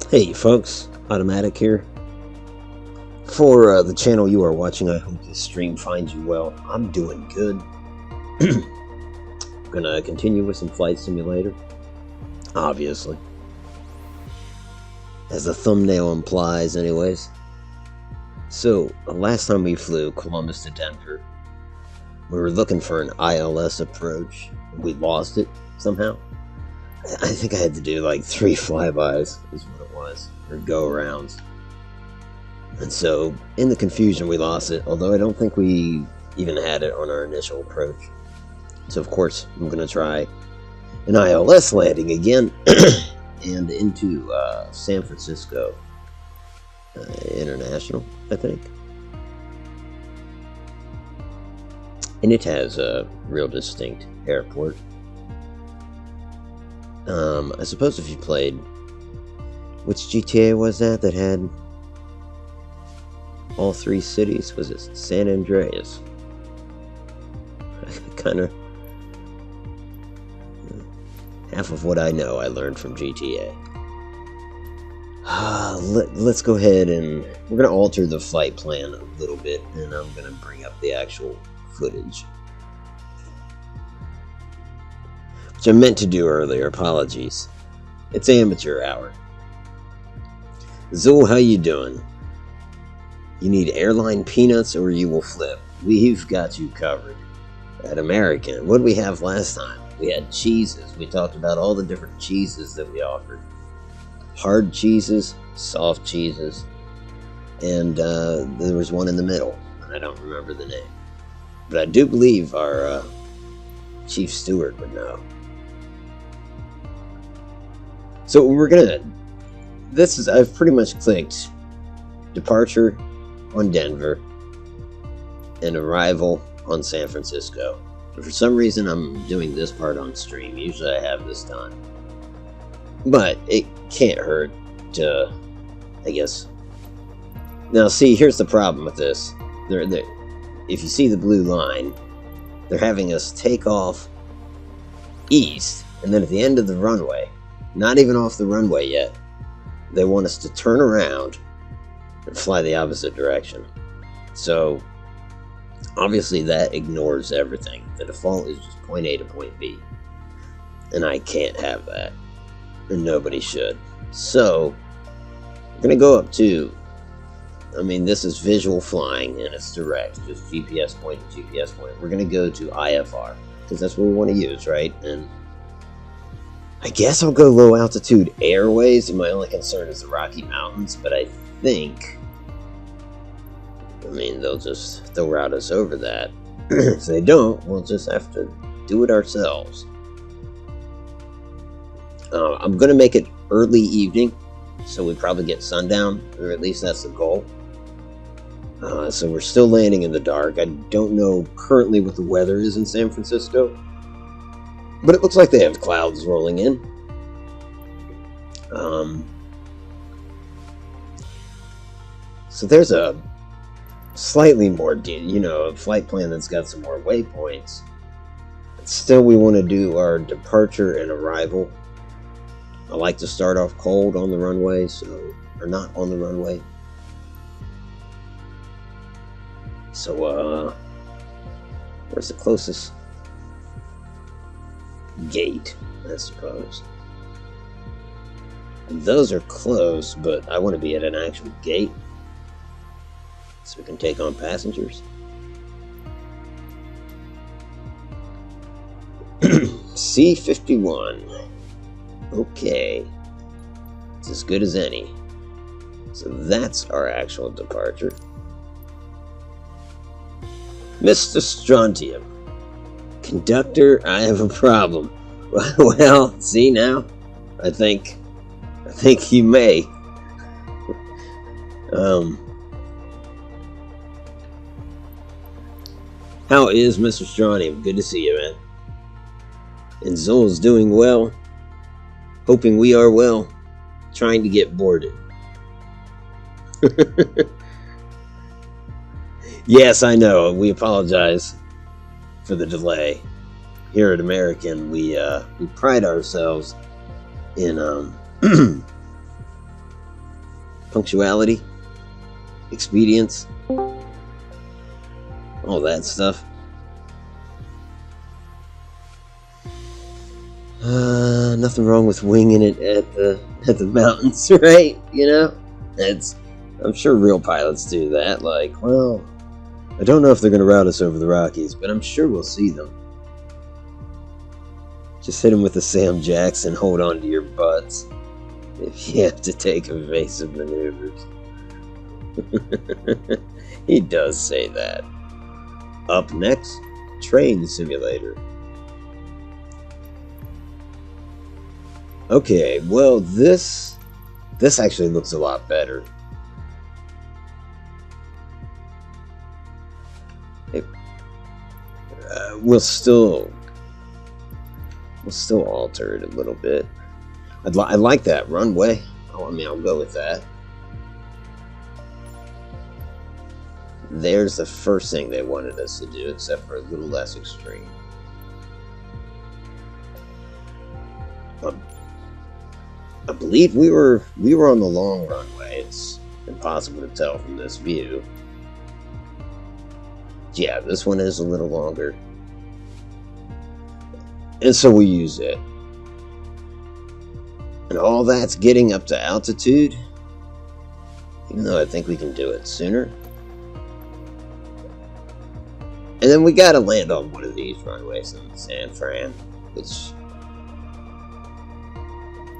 Hey folks, Automatic here. For the channel you are watching, I hope this stream finds you well. I'm doing good. Gonna continue with some Flight Simulator, obviously. As the thumbnail implies anyways. So, last time we flew Columbus to Denver, we were looking for an ILS approach. We lost it somehow. I think I had to do like 3 flybys, is what it was, or go-arounds. And so, in the confusion, we lost it, although I don't think we even had it on our initial approach. So, of course, I'm going to try an ILS landing again, and into San Francisco International, I think. And it has a real distinct airport. I suppose if you played... Which GTA was that had all 3 cities? Was it San Andreas? Kind of... Half of what I know I learned from GTA. Let's go ahead and... We're going to alter the flight plan a little bit, and I'm going to bring up the actual footage. Which I meant to do earlier, apologies. It's amateur hour. Zul, how you doing? You need airline peanuts or you will flip. We've got you covered. At American, what did we have last time? We had cheeses. We talked about all the different cheeses that we offered. Hard cheeses, soft cheeses, and there was one in the middle. I don't remember the name. But I do believe our chief steward would know. So we're gonna... I've pretty much clicked departure on Denver and arrival on San Francisco. But for some reason I'm doing this part on stream. Usually I have this done. But it can't hurt to, I guess. Now see, here's the problem with this. If you see the blue line, they're having us take off east, and then at the end of the runway, not even off the runway yet, they want us to turn around and fly the opposite direction. So, obviously that ignores everything. The default is just point A to point B. And I can't have that. And nobody should. So, we're going to go up to... I mean, this is visual flying, and it's direct. Just GPS point to GPS point. We're going to go to IFR, because that's what we want to use, right? And I guess I'll go low altitude airways. My only concern is the Rocky Mountains, but I think... I mean, they'll route us over that. If they don't, we'll just have to do it ourselves. I'm going to make it early evening, so we probably get sundown, or at least that's the goal. So we're still landing in the dark. I don't know currently what the weather is in San Francisco, but it looks like they have clouds rolling in. So there's a slightly more, a flight plan that's got some more waypoints. But still, we want to do our departure and arrival. I like to start off cold on the runway, or not on the runway. So, where's the closest gate, I suppose? And those are close, but I want to be at an actual gate so we can take on passengers. C-51. Okay. It's as good as any. So that's our actual departure. Mr. Strontium. Conductor, I have a problem. Well, see now? I think you may. How is Mr. Strontium? Good to see you, man. And Zol's doing well. Hoping we are well. Trying to get boarded. Yes, I know. We apologize for the delay. Here at American, we pride ourselves in punctuality, expedience, all that stuff. Nothing wrong with winging it at the mountains, right? You know, I'm sure real pilots do that. Like, well, I don't know if they're gonna route us over the Rockies, but I'm sure we'll see them. Just hit them with the Sam Jackson. Hold on to your butts if you have to take evasive maneuvers. He does say that. Up next, Train Simulator. Okay, well, this actually looks a lot better. We'll still alter it a little bit. I like that runway. Oh, I mean, I'll go with that. There's the first thing they wanted us to do, except for a little less extreme. I believe we were on the long runway. It's impossible to tell from this view. Yeah, this one is a little longer. And so we use it. And all that's getting up to altitude, even though I think we can do it sooner. And then we gotta land on one of these runways in San Fran, which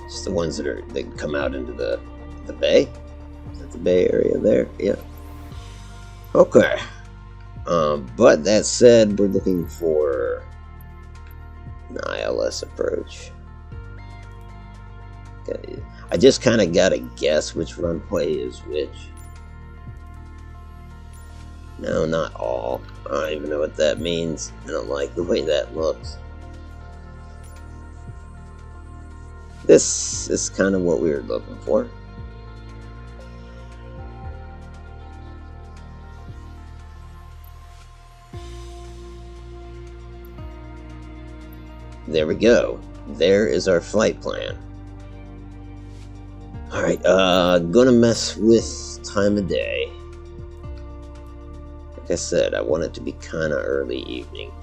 just the ones that come out into the bay. Is that the Bay Area there? Yeah. Okay. But that said, we're looking for an ILS approach. Okay. I just kind of gotta guess which runway is which. No, not all. I don't even know what that means. I don't like the way that looks. This is kind of what we were looking for. There we go. There is our flight plan. Alright, gonna mess with time of day. Like I said, I want it to be kind of early evening.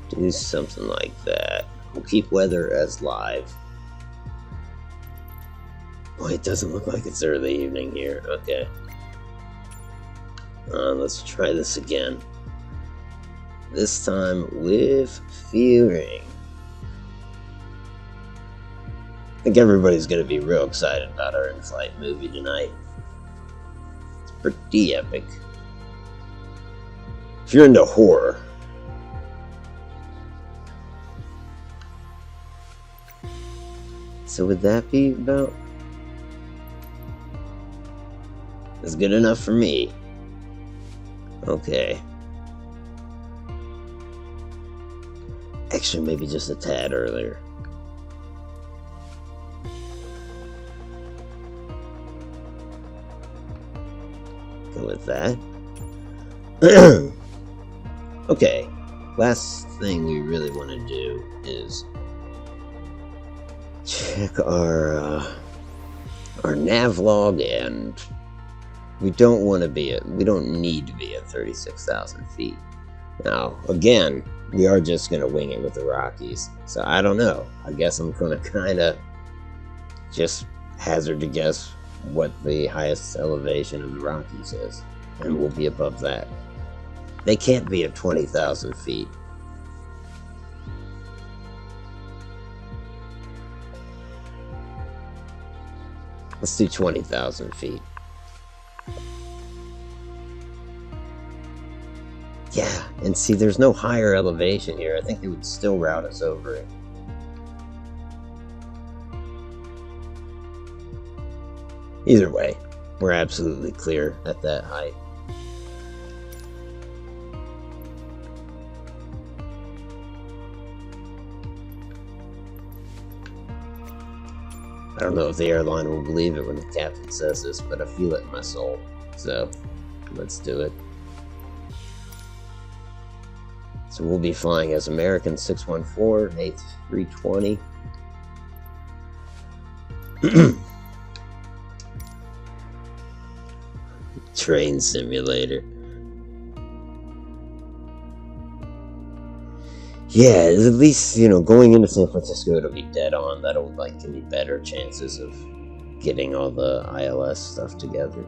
Do something like that. We'll keep weather as live. Boy, it doesn't look like it's early evening here. Okay. Let's try this again. This time with fearing. I think everybody's going to be real excited about our in-flight movie tonight. It's pretty epic. If you're into horror, so would that be about as good enough for me? Okay. Actually, maybe just a tad earlier. Go with that. Okay. Last thing we really want to do is check our nav log, and we don't need to be at 36,000 feet. Now, again, we are just going to wing it with the Rockies. So I don't know. I guess I'm going to kind of just hazard to guess what the highest elevation of the Rockies is. And we'll be above that. They can't be at 20,000 feet. Let's do 20,000 feet. Yeah, and see, there's no higher elevation here. I think they would still route us over it. Either way, we're absolutely clear at that height. I don't know if the airline will believe it when the captain says this, but I feel it in my soul. So, let's do it. So we'll be flying as American 614, A320. Train simulator. Yeah, at least, going into San Francisco, it'll be dead on. That'll, give me better chances of getting all the ILS stuff together.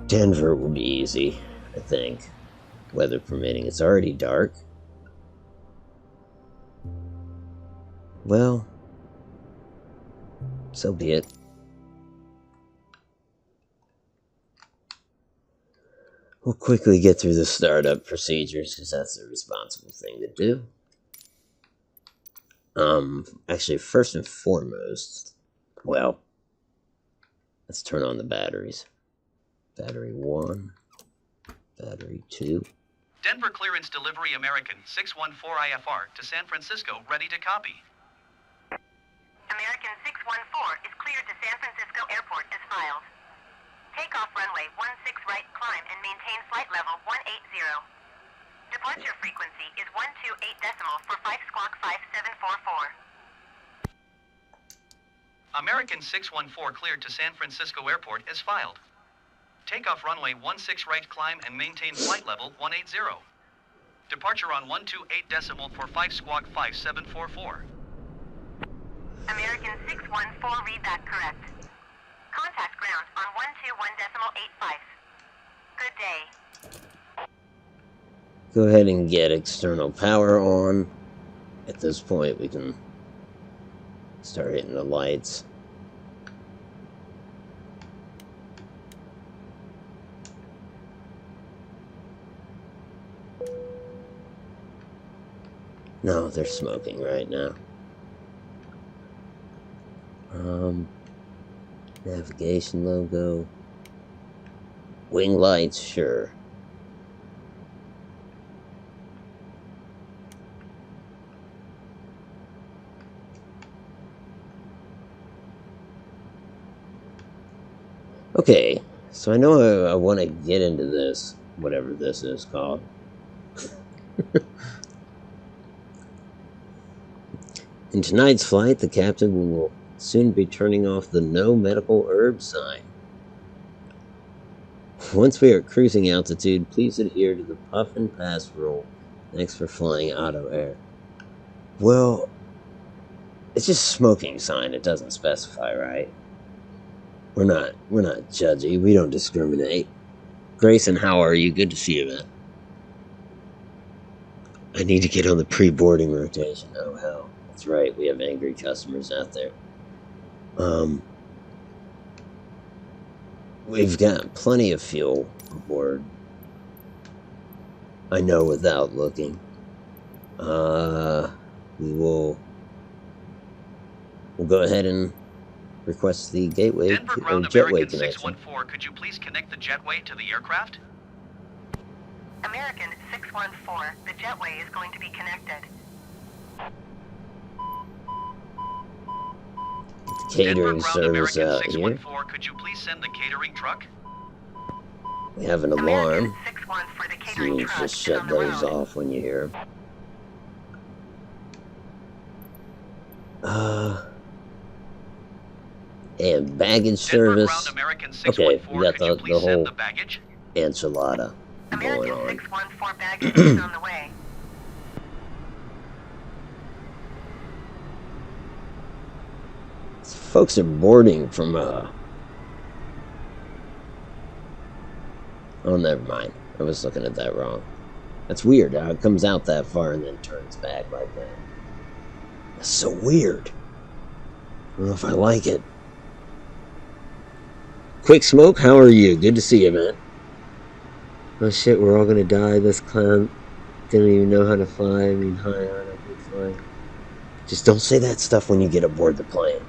Denver will be easy, I think. Weather permitting. It's already dark. Well, so be it. We'll quickly get through the startup procedures, because that's the responsible thing to do. Actually, first and foremost, well, let's turn on the batteries. Battery 1, battery 2. Denver clearance delivery American 614 IFR to San Francisco, ready to copy. American 614 is cleared to San Francisco Airport as filed. Takeoff runway 16 right, climb and maintain flight level 180. Departure frequency is 128 decimal for 5 squawk 5744. American 614 cleared to San Francisco Airport as filed. Takeoff runway 16 right, climb and maintain flight level 180. Departure on 128 decimal for 5 squawk 5744. American 614, read that correct. Contact ground on 121.85. Good day. Go ahead and get external power on. At this point, we can start hitting the lights. No, they're smoking right now. Navigation logo. Wing lights, sure. Okay, so I know I want to get into this, whatever this is called. In tonight's flight, the captain will soon be turning off the no medical herb sign. Once we are at cruising altitude, please adhere to the puff and pass rule. Thanks for flying Auto Air. Well, it's just a smoking sign. It doesn't specify, right? We're not judgy. We don't discriminate. Grayson, how are you? Good to see you, man. I need to get on the pre-boarding rotation. Oh, hell. That's right. We have angry customers out there. We've got plenty of fuel aboard. I know without looking. We'll go ahead and request the gateway Denver ground jetway American connection. 614, could you please connect the jetway to the aircraft? American 614, the jetway is going to be connected. Catering Denver ground service American out here. 614, could you please send the catering truck? We have an American alarm. 614 for the So catering you truck just is shut on the those road. off when you hear them. And baggage Denver service. ground American Okay, 614, we got could you the please whole send the baggage? enchilada going American on. 614 baggage is on the way. Folks are boarding from oh, never mind. I was looking at that wrong. That's weird how it comes out that far and then turns back like that. That's so weird. I don't know if I like it. Quick Smoke, how are you? Good to see you, man. Oh shit, we're all gonna die. This clown didn't even know how to fly. I mean, hi, I don't good flying. Just don't say that stuff when you get aboard the plane.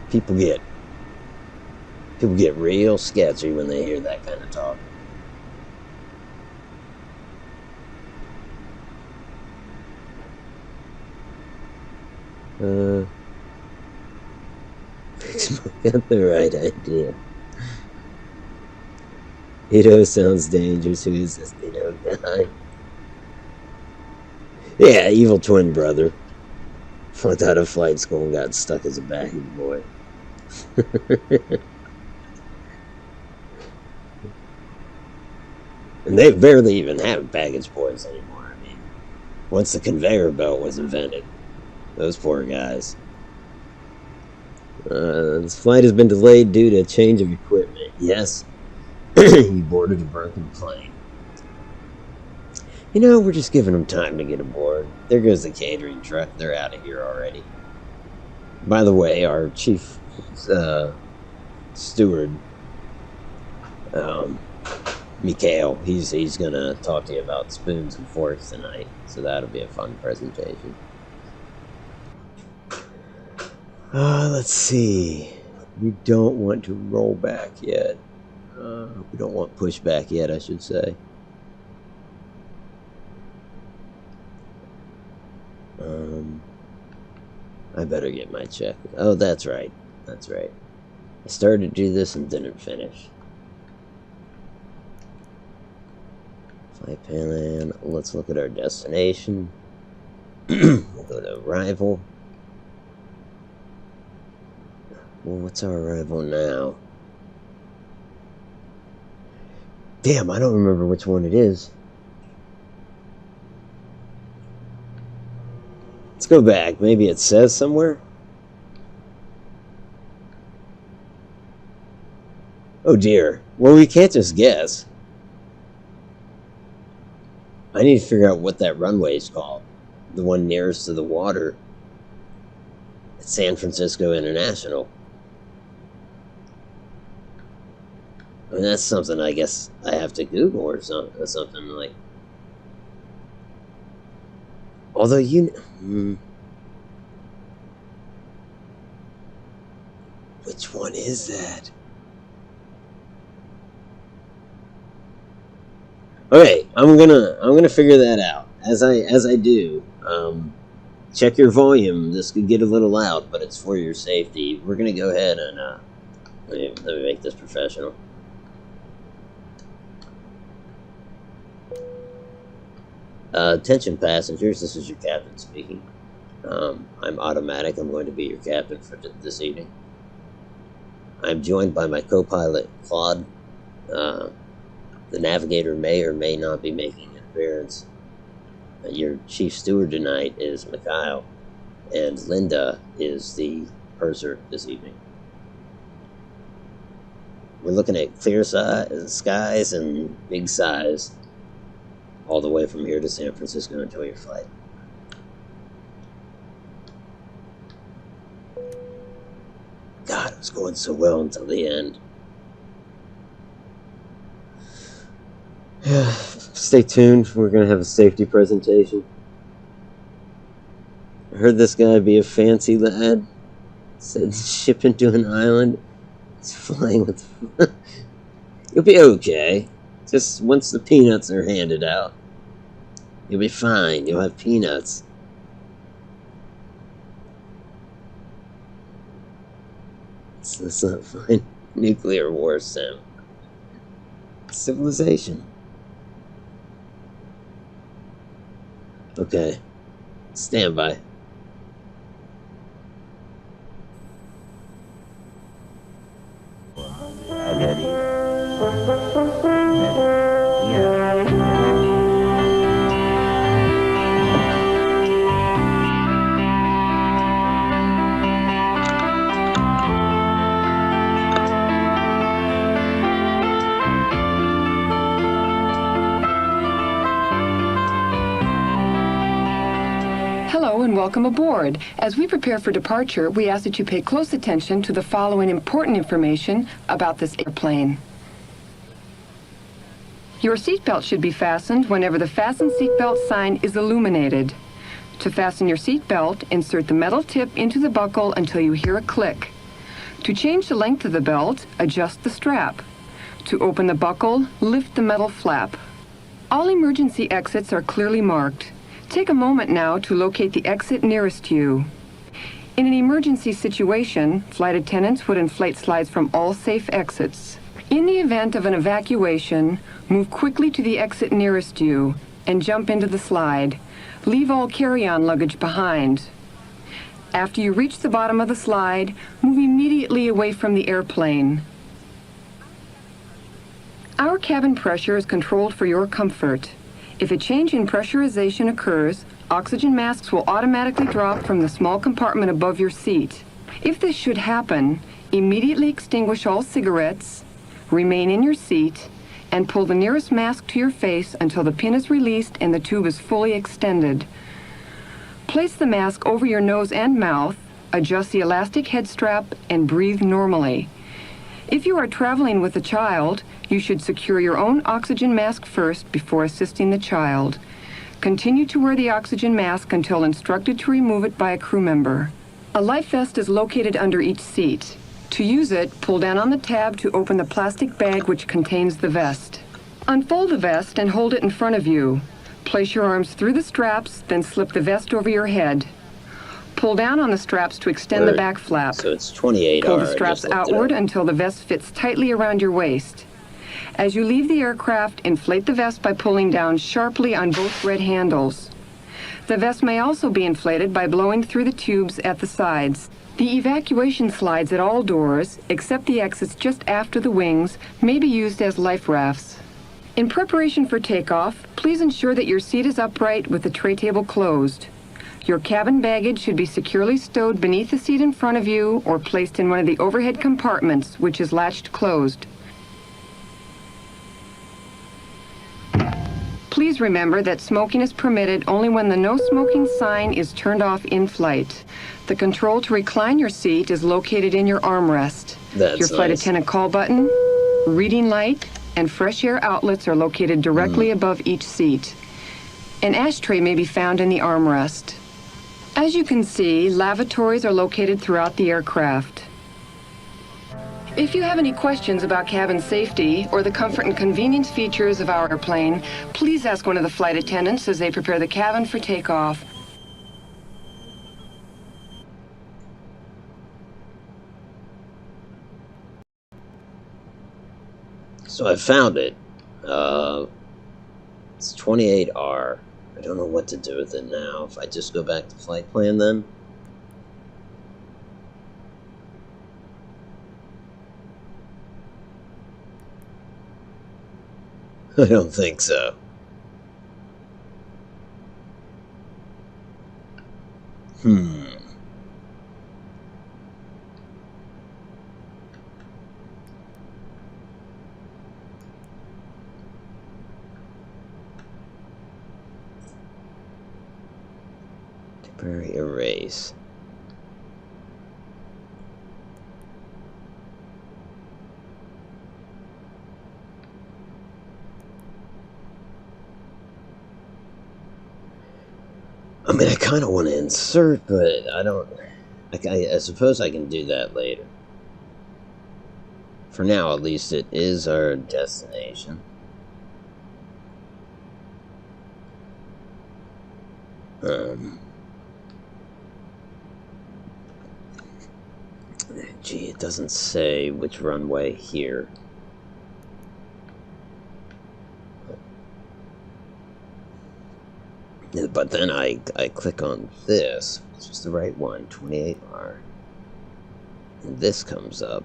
People get real sketchy when they hear that kind of talk. Got the right idea. Ito sounds dangerous. Who is this Ito guy? Yeah, evil twin brother. Flunked out of flight school and got stuck as a baggage boy. And they barely even have baggage boys anymore. I mean, once the conveyor belt was invented, those poor guys. This flight has been delayed due to a change of equipment. Yes, he boarded a broken plane. You know, we're just giving them time to get aboard. There goes the catering truck. They're out of here already. By the way, our chief steward, Mikhail, he's gonna talk to you about spoons and forks tonight, so that'll be a fun presentation. Let's see. We don't want to roll back yet. We don't want pushback yet, I should say. I better get my check. Oh, that's right. That's right. I started to do this and didn't finish. Flight plan. Let's look at our destination. We'll go to arrival. Well, what's our arrival now? Damn, I don't remember which one it is. Let's go back. Maybe it says somewhere. Oh dear. Well, we can't just guess. I need to figure out what that runway is called. The one nearest to the water. It's San Francisco International. I mean, that's something I guess I have to Google or something like. Although which one is that? Okay, I'm gonna figure that out. As I do, check your volume. This could get a little loud, but it's for your safety. We're gonna go ahead and let me make this professional. Attention passengers, this is your captain speaking. I'm automatic. I'm going to be your captain for this evening. I'm joined by my co-pilot, Claude. The navigator may or may not be making an appearance. Your chief steward tonight is Mikhail, and Linda is the purser this evening. We're looking at clear skies and big size. All the way from here to San Francisco. Enjoy your flight. God, it was going so well until the end. Stay tuned. We're going to have a safety presentation. I heard this guy be a fancy lad. Said shipping to an island. He's flying with... You'll be okay. Just once the peanuts are handed out, you'll be fine. You'll have peanuts. Let's not find nuclear war, Sam. Civilization. Okay. Stand by. Hello and welcome aboard. As we prepare for departure, we ask that you pay close attention to the following important information about this airplane. Your seatbelt should be fastened whenever the fasten seatbelt sign is illuminated. To fasten your seatbelt, insert the metal tip into the buckle until you hear a click. To change the length of the belt, adjust the strap. To open the buckle, lift the metal flap. All emergency exits are clearly marked. Take a moment now to locate the exit nearest you. In an emergency situation, flight attendants would inflate slides from all safe exits. In the event of an evacuation, move quickly to the exit nearest you and jump into the slide. Leave all carry-on luggage behind. After you reach the bottom of the slide, move immediately away from the airplane. Our cabin pressure is controlled for your comfort. If a change in pressurization occurs, oxygen masks will automatically drop from the small compartment above your seat. If this should happen, immediately extinguish all cigarettes, remain in your seat, and pull the nearest mask to your face until the pin is released and the tube is fully extended. Place the mask over your nose and mouth, adjust the elastic head strap, and breathe normally. If you are traveling with a child, you should secure your own oxygen mask first before assisting the child. Continue to wear the oxygen mask until instructed to remove it by a crew member. A life vest is located under each seat. To use it, pull down on the tab to open the plastic bag which contains the vest. Unfold the vest and hold it in front of you. Place your arms through the straps, then slip the vest over your head. Pull down on the straps to extend the back flap. So it's 28R. Pull the straps outward until the vest fits tightly around your waist. As you leave the aircraft, inflate the vest by pulling down sharply on both red handles. The vest may also be inflated by blowing through the tubes at the sides. The evacuation slides at all doors, except the exits just after the wings, may be used as life rafts. In preparation for takeoff, please ensure that your seat is upright with the tray table closed. Your cabin baggage should be securely stowed beneath the seat in front of you or placed in one of the overhead compartments, which is latched closed. Please remember that smoking is permitted only when the no smoking sign is turned off in flight. The control to recline your seat is located in your armrest. Your flight attendant call button, reading light, and fresh air outlets are located directly above each seat. An ashtray may be found in the armrest. As you can see, lavatories are located throughout the aircraft. If you have any questions about cabin safety or the comfort and convenience features of our airplane, please ask one of the flight attendants as they prepare the cabin for takeoff. So I found it. It's 28R. I don't know what to do with it now. If I just go back to flight plan then? I don't think so. Temporary erase. I mean, I kind of want to insert, but I don't... I suppose I can do that later. For now, at least, it is our destination. Gee, it doesn't say which runway here. But then I click on this, which is the right one, 28R. And this comes up.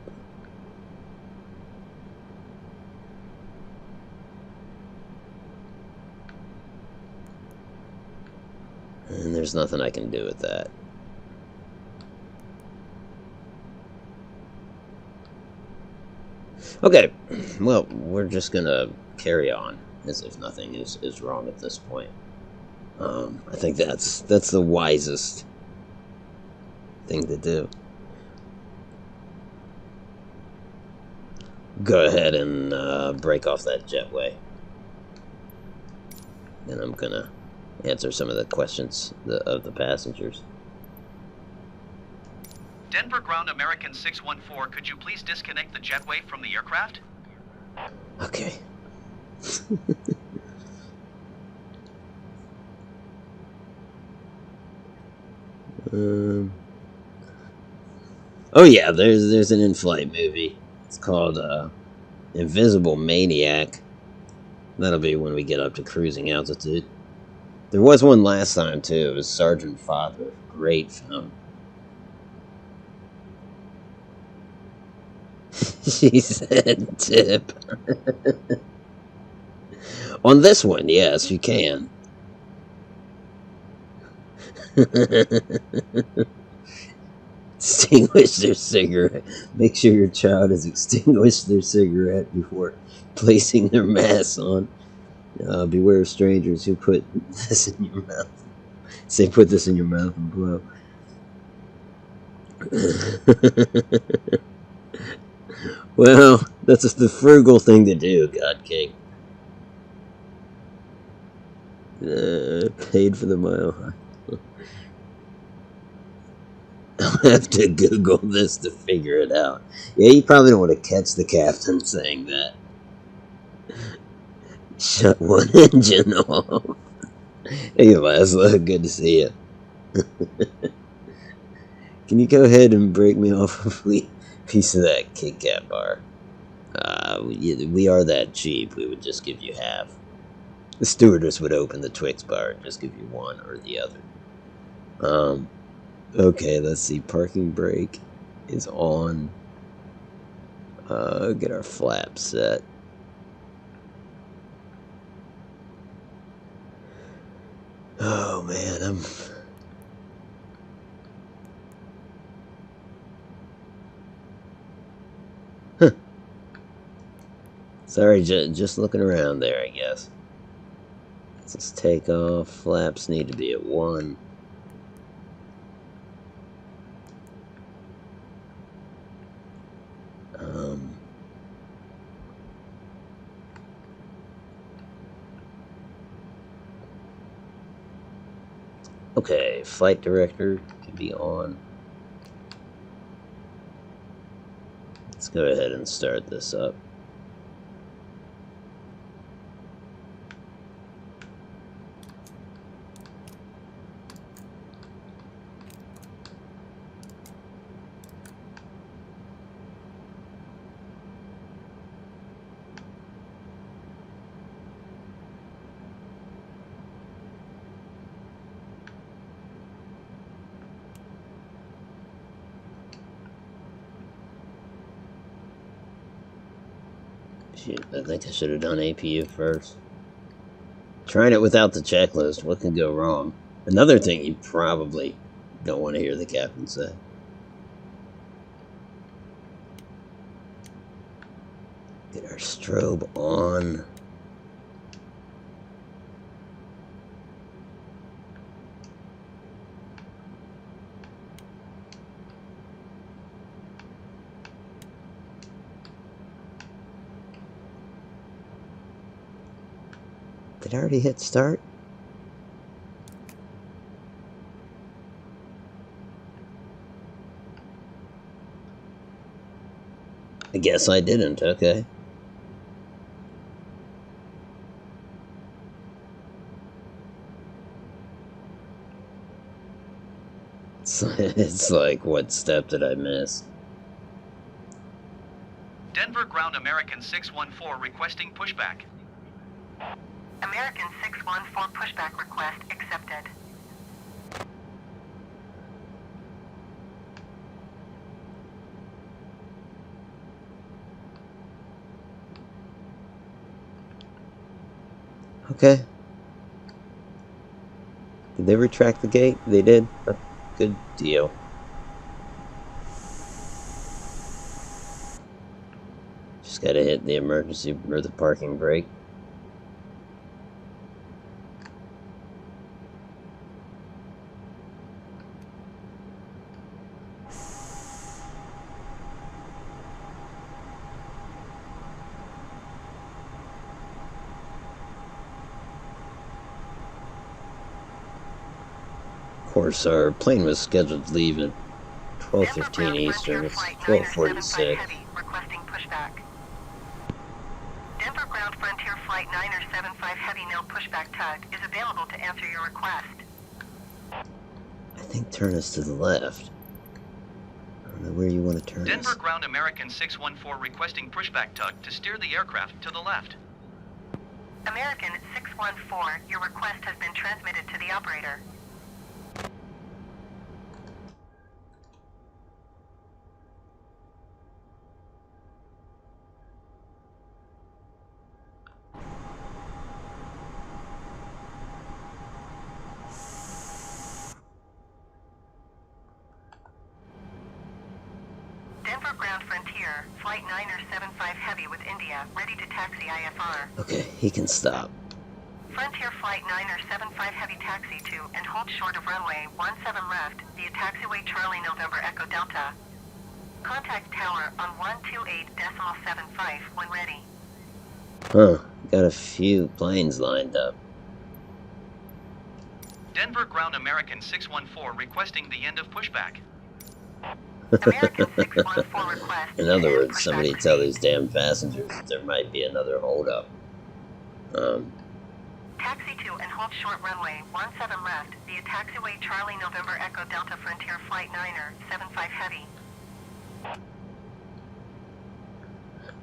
And there's nothing I can do with that. Okay, well, we're just gonna carry on as if nothing is wrong at this point. I think that's the wisest thing to do. Go ahead and break off that jetway. And I'm gonna answer some of the questions of the passengers. Denver Ground American 614, could you please disconnect the jetway from the aircraft? Okay. Oh yeah, there's an in-flight movie. It's called Invisible Maniac. That'll be when we get up to cruising altitude. There was one last time too. It was Sergeant Father. Great film. She said tip. On this one, yes, you can. Extinguish their cigarette. Make sure your child has extinguished their cigarette before placing their mask on. Beware of strangers who put this in your mouth. Say, put this in your mouth and blow. Well, that's the frugal thing to do, God King. Paid for the mile. I'll have to Google this to figure it out. Yeah, you probably don't want to catch the captain saying that. Shut one engine off. Hey, Laszlo, good to see you. Can you go ahead and break me off a piece of that Kit Kat bar? We are that cheap. We would just give you half. The stewardess would open the Twix bar and just give you one or the other. Okay, let's see. Parking brake is on. Get our flaps set. Oh man, Sorry, just looking around there, I guess. Let's take off. Flaps need to be at 1. Okay, flight director can be on. Let's go ahead and start this up. Shoot, I think I should have done APU first. Trying it without the checklist, what could go wrong? Another thing you probably don't want to hear the captain say. Get our strobe on. Did I already hit start? I guess I didn't, okay. It's like, what step did I miss? Denver Ground American 614 requesting pushback. American 614 pushback request accepted. Okay. Did they retract the gate? They did? Good deal. Just gotta hit the emergency or the parking brake. Of course, our plane was scheduled to leave at 12:15 Eastern. It's 12:46. Requesting pushback. Denver Ground Frontier Flight 975 Heavy now pushback tug is available to answer your request. I think turn us to the left. don't know where you want to turn Denver us. Ground American 614 requesting pushback tug to steer the aircraft to the left. American 614, your request has been transmitted to the operator. Denver Ground Frontier, Flight 975 Heavy with India, ready to taxi IFR. Okay, he can stop. Frontier Flight 975 Heavy taxi to and hold short of runway 17 left via taxiway Charlie November Echo Delta. Contact tower on 128.75 when ready. Huh, got a few planes lined up. Denver Ground American 614 requesting the end of pushback. American 614 request. In other to end words, pushback somebody proceed. tell these damn passengers that there might be another holdup. Taxi to and hold short runway 17 left via taxiway Charlie November Echo Delta Frontier Flight 975 Heavy.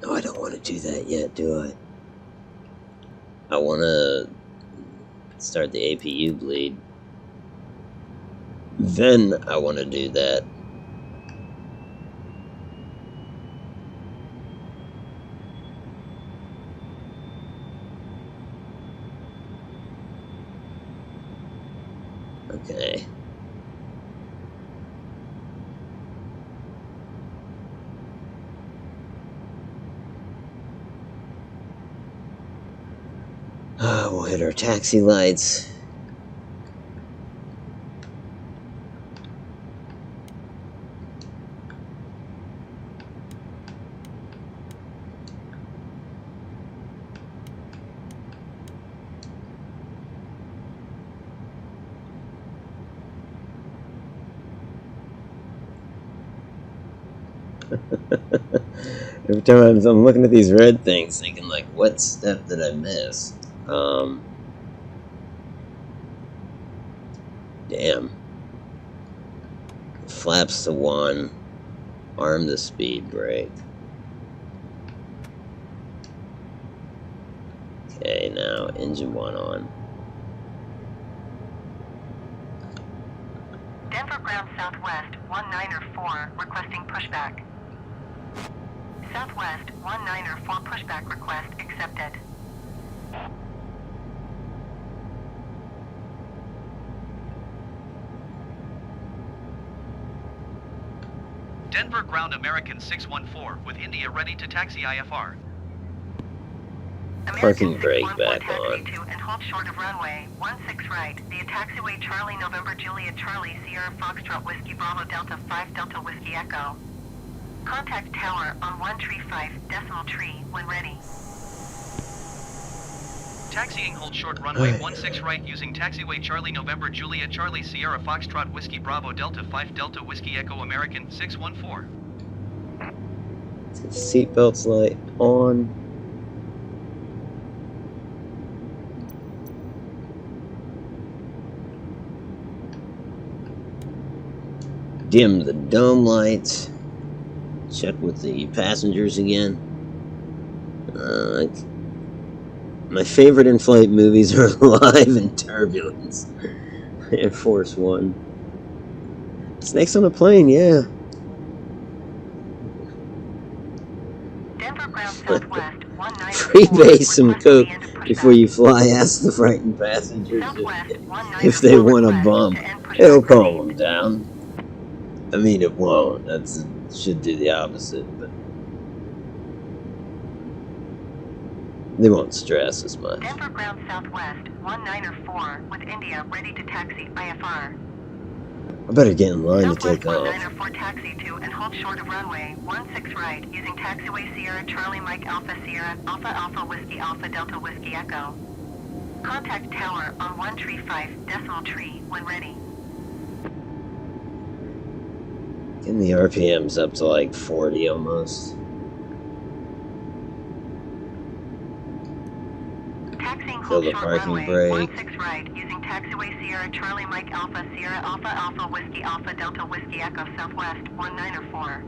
No, I don't want to do that yet, do I? I want to start the APU bleed. Then I want to do that. Okay. We'll hit our taxi lights. Every time I'm looking at these red things, thinking like, what step did I miss? Damn. Flaps to 1. Arm the speed brake. Okay, now engine 1 on. Denver Ground Southwest 194 requesting pushback. Southwest 194 pushback request accepted. Denver Ground American 614 with India ready to taxi IFR. Parking American brake 614 back taxi on. to and hold short of runway 16 right via taxiway Charlie November Juliet Charlie Sierra Foxtrot Whiskey Bravo Delta 5 Delta Whiskey Echo. Contact tower on 135.3 when ready. Taxiing hold short runway Aye. 16 right using taxiway Charlie November Juliet Charlie Sierra Foxtrot Whiskey Bravo Delta 5 Delta Whiskey Echo American 614. Seatbelts light on. Dim the dome lights. Check with the passengers again. My favorite in-flight movies are Live and Turbulence. Air Force One. Snakes on a plane, yeah. Denver Ground Southwest 194 Freebase some requesting coke the end of pushback. before you fly. Ask the frightened passengers Southwest if they 194 want a request bump. to end pushback It'll proceed. calm them down. I mean, it won't. That's should do the opposite, but they won't stress as much. Denver Ground Southwest 194 with India ready to taxi IFR. I better get in line to Southwest take off. 194 taxi to and hold short of runway 16 right using taxiway Sierra Charlie Mike Alpha Sierra Alpha Alpha Whiskey Alpha Delta Whiskey Echo. Contact tower on 135.3 when ready. Getting the RPMs up to like 40 almost. Taxiing Feel hold the short parking runway brake. 16 right using taxiway taxiway Sierra Charlie Mike Alpha Sierra Alpha Alpha Whiskey Alpha Delta Whiskey Echo Southwest 194.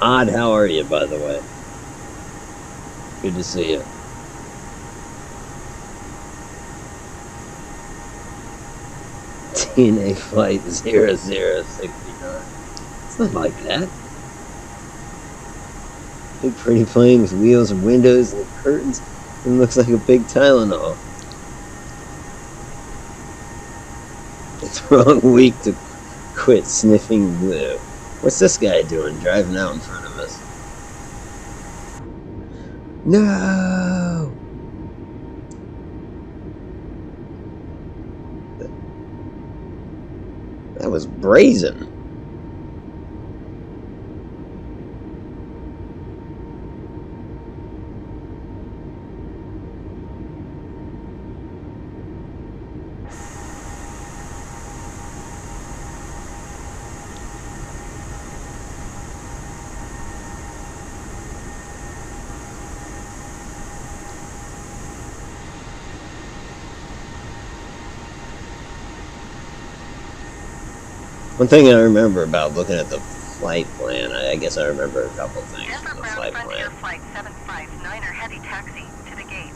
Odd, how are you, by the way? Good to see you. TNA Flight 0069. It's not like that. Big pretty plane with wheels and windows and curtains. It looks like a big Tylenol. It's the wrong week to quit sniffing glue. What's this guy doing driving out in front of us? No! That was brazen. One thing I remember about looking at the flight plan, I guess I remember a couple things Denver from the Brown flight Frontier plan. Flight 759er heavy taxi to the gate.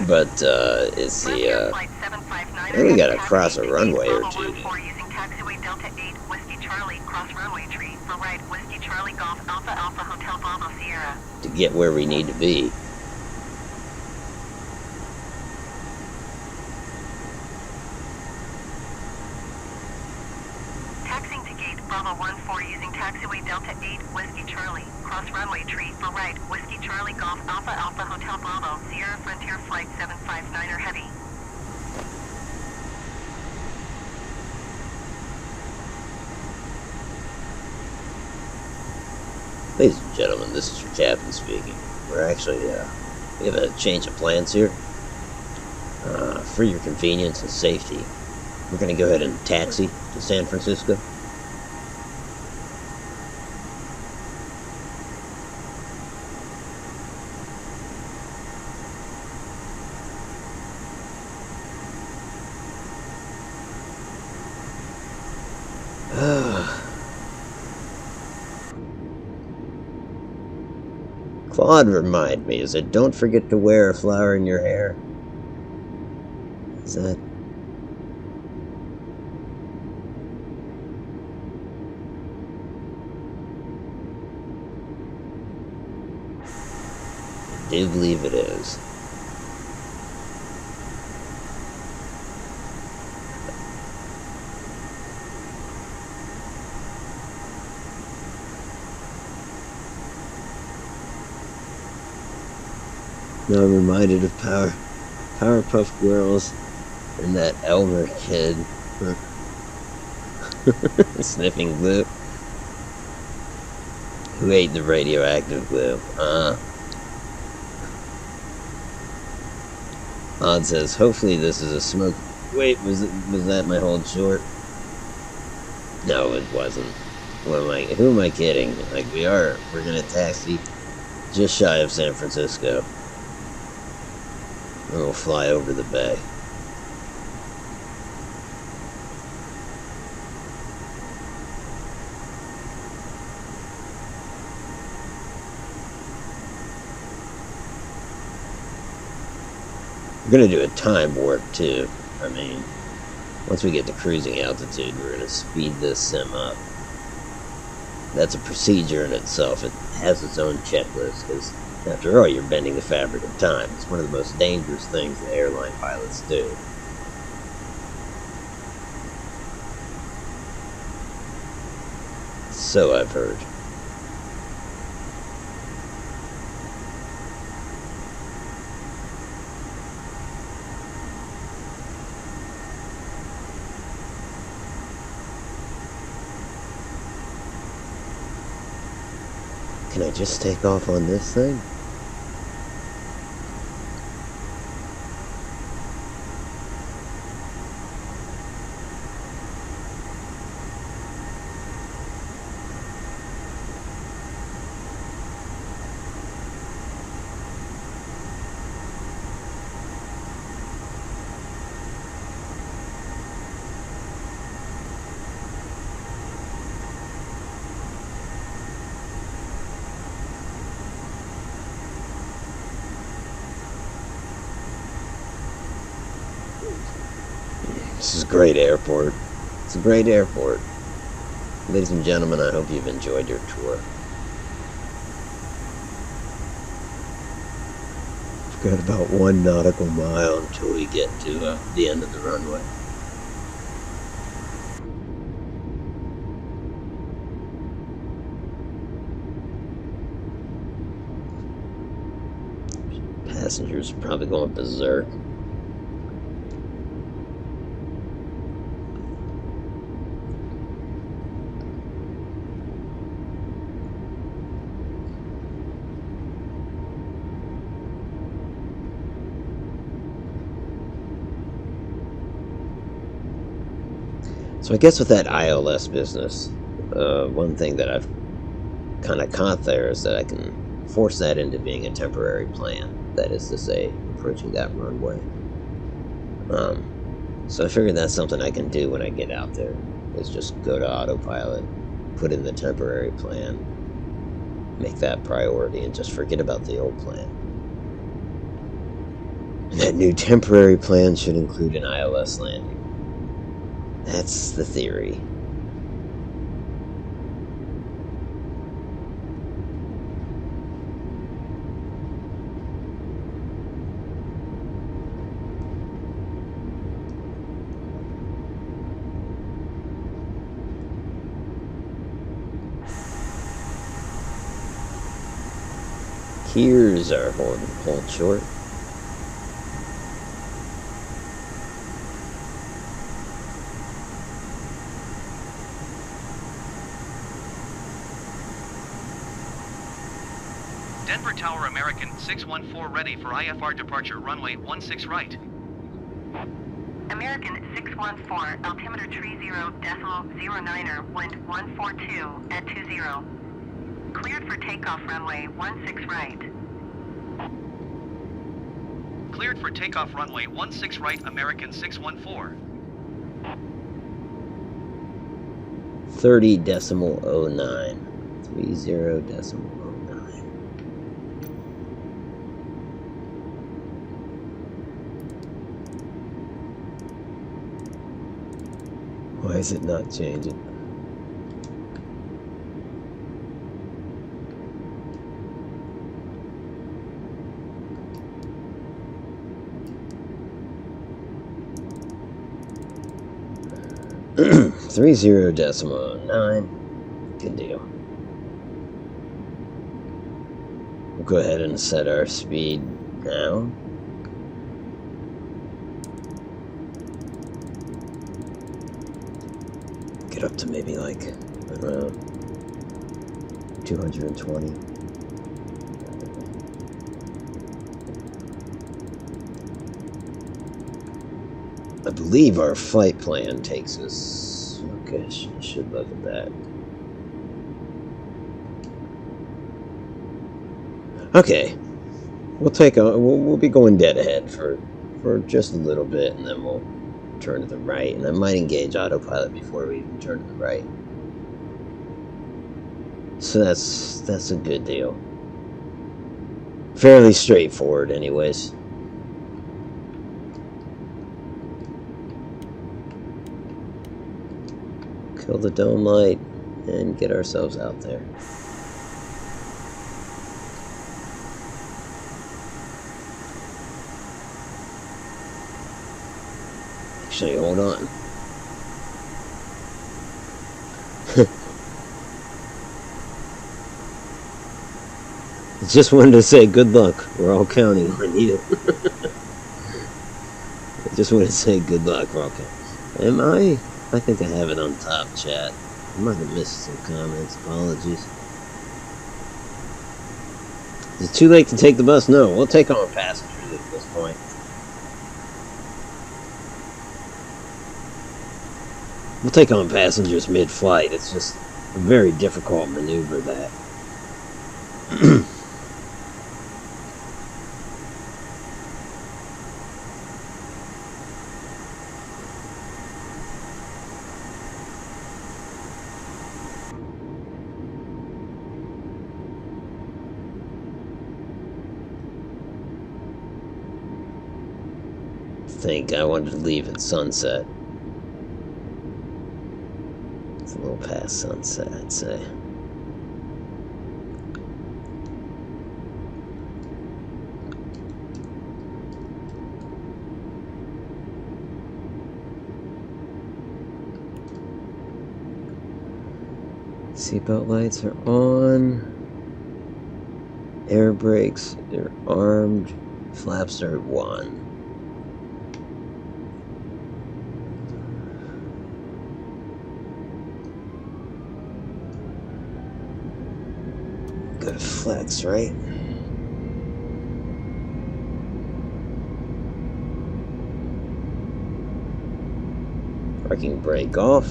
But it's Frontier the Flight 759er I think we gotta heavy cross taxi a to runway gate or Bravo two. 14 using taxiway Delta 8 Whiskey Charlie cross runway tree for right Whiskey Charlie Golf Alpha Alpha Hotel Bravo Sierra. to get where we need to be. Taxiing to gate Bravo 14 using taxiway Delta 8 Whiskey Charlie cross runway tree for right Whiskey Charlie Golf Alpha Alpha Hotel Bravo Sierra Frontier Flight 759er heavy. Ladies and gentlemen, this is your captain speaking. We're actually, we have a change of plans here. For your convenience and safety, we're going to go ahead and taxi to San Francisco. Claude reminded me, is it don't forget to wear a flower in your hair? Is that... I do believe it is. Now I'm reminded of Powerpuff Girls and that Elmer kid sniffing glue. Who ate the radioactive glue? Odd says, hopefully this is a smoke. Wait, was that my hold short? No, it wasn't. Who am I kidding? Like, we're gonna taxi just shy of San Francisco. And we'll fly over the bay. We're gonna do a time warp too. I mean, once we get to cruising altitude, we're gonna speed this sim up. That's a procedure in itself. It has its own checklist, because after all, you're bending the fabric of time. It's one of the most dangerous things that airline pilots do. So I've heard. Can I just take off on this thing? This is a great airport. It's a great airport. Ladies and gentlemen, I hope you've enjoyed your tour. We've got about 1 nautical mile until we get to the end of the runway. Passengers are probably going berserk. So I guess with that ILS business, one thing that I've kind of caught there is that I can force that into being a temporary plan. That is to say, approaching that runway. So I figured that's something I can do when I get out there, is just go to autopilot, put in the temporary plan, make that priority, and just forget about the old plan. And that new temporary plan should include an ILS landing. That's the theory. Here's our hold short. Denver Tower American 614 ready for IFR departure runway 16 right. American 614, altimeter 30.09er, wind 142 at 20. Cleared for takeoff runway 16 right. Cleared for takeoff runway 16 right, American 614. 30.09. 30.09. Why is it not changing? Three 0.9. Good deal. We'll go ahead and set our speed now. Get up to maybe like around 220. I believe our flight plan takes us. Okay, should look at that. Okay, we'll be going dead ahead for just a little bit, and then we'll turn to the right, and I might engage autopilot before we even turn to the right. So that's a good deal. Fairly straightforward, anyways. Kill the dome light and get ourselves out there. Actually, hold on. Just wanted to say good luck. We're all counting on you. I just wanted to say good luck. We're all counting. I think I have it on top, chat. I might have missed some comments. Apologies. Is it too late to take the bus? No, we'll take on passengers at this point. We'll take on passengers mid-flight. It's just a very difficult maneuver, that. I think I wanted to leave at sunset. It's a little past sunset, I'd say. Seatbelt lights are on. Air brakes are armed. Flaps are 1. Go to flex, right? Parking brake off.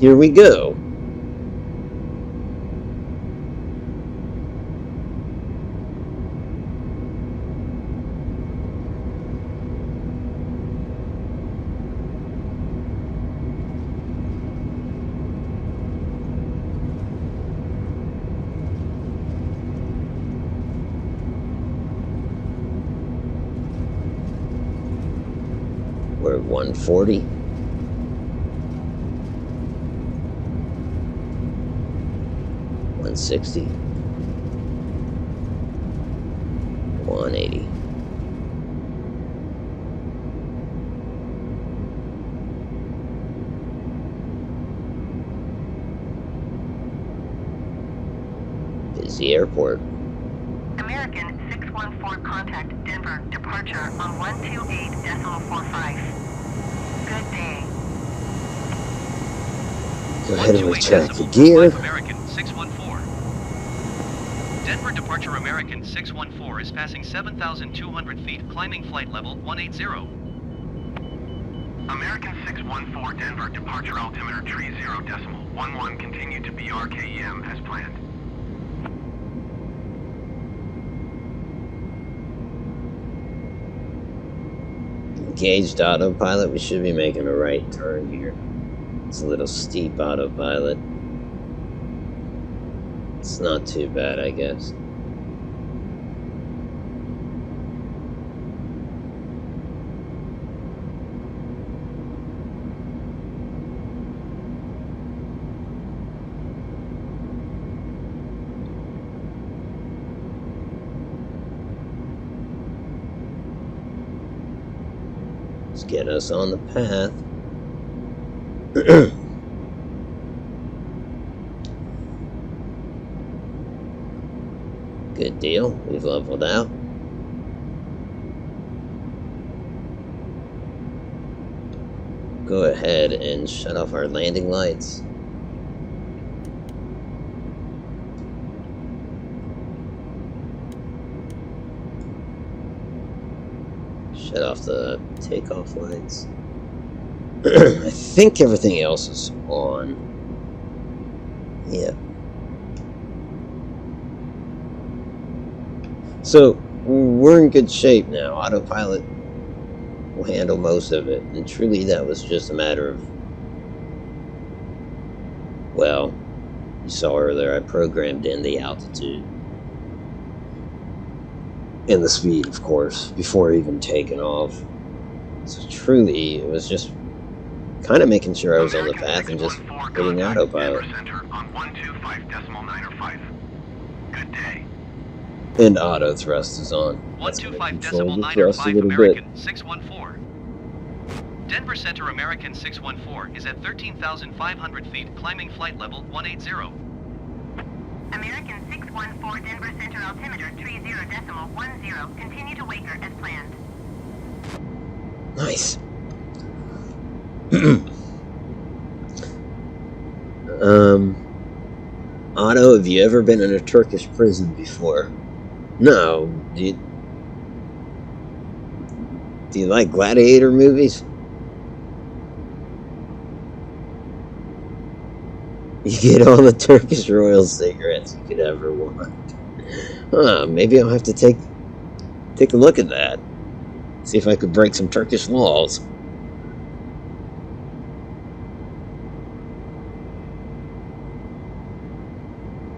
Here we go. We're at 140. $160. $180. Busy airport. American 614 contact Denver departure on 128.45. Good day. Go ahead and 128 retract the decimal gear. 45 American 614. Denver departure American 614 is passing 7,200 feet, climbing flight level 180. American 614 Denver departure altimeter 30.11 continue to be RKEM as planned. Engaged autopilot. We should be making a right turn here. It's a little steep autopilot. It's not too bad, I guess. Let's get us on the path. Good deal. We've leveled out. Go ahead and shut off our landing lights. Shut off the takeoff lights. I think everything else is on. Yeah. So, we're in good shape now. Autopilot will handle most of it. And truly, that was just a matter of... Well, you saw earlier, I programmed in the altitude. And the speed, of course, before even taking off. So truly, it was just kind of making sure I was on the path and just hitting autopilot. Center on 125.905. Good day. And auto thrust is on. 125.905 American 614. Denver Center American 614 is at 13,500 feet, climbing flight level 180. American 614 614 Denver Center altimeter 30.10. Continue to Waker as planned. Nice. Otto, have you ever been in a Turkish prison before? No. Do you like gladiator movies? You get all the Turkish royal cigarettes you could ever want. Maybe I'll have to take a look at that. See if I could break some Turkish laws.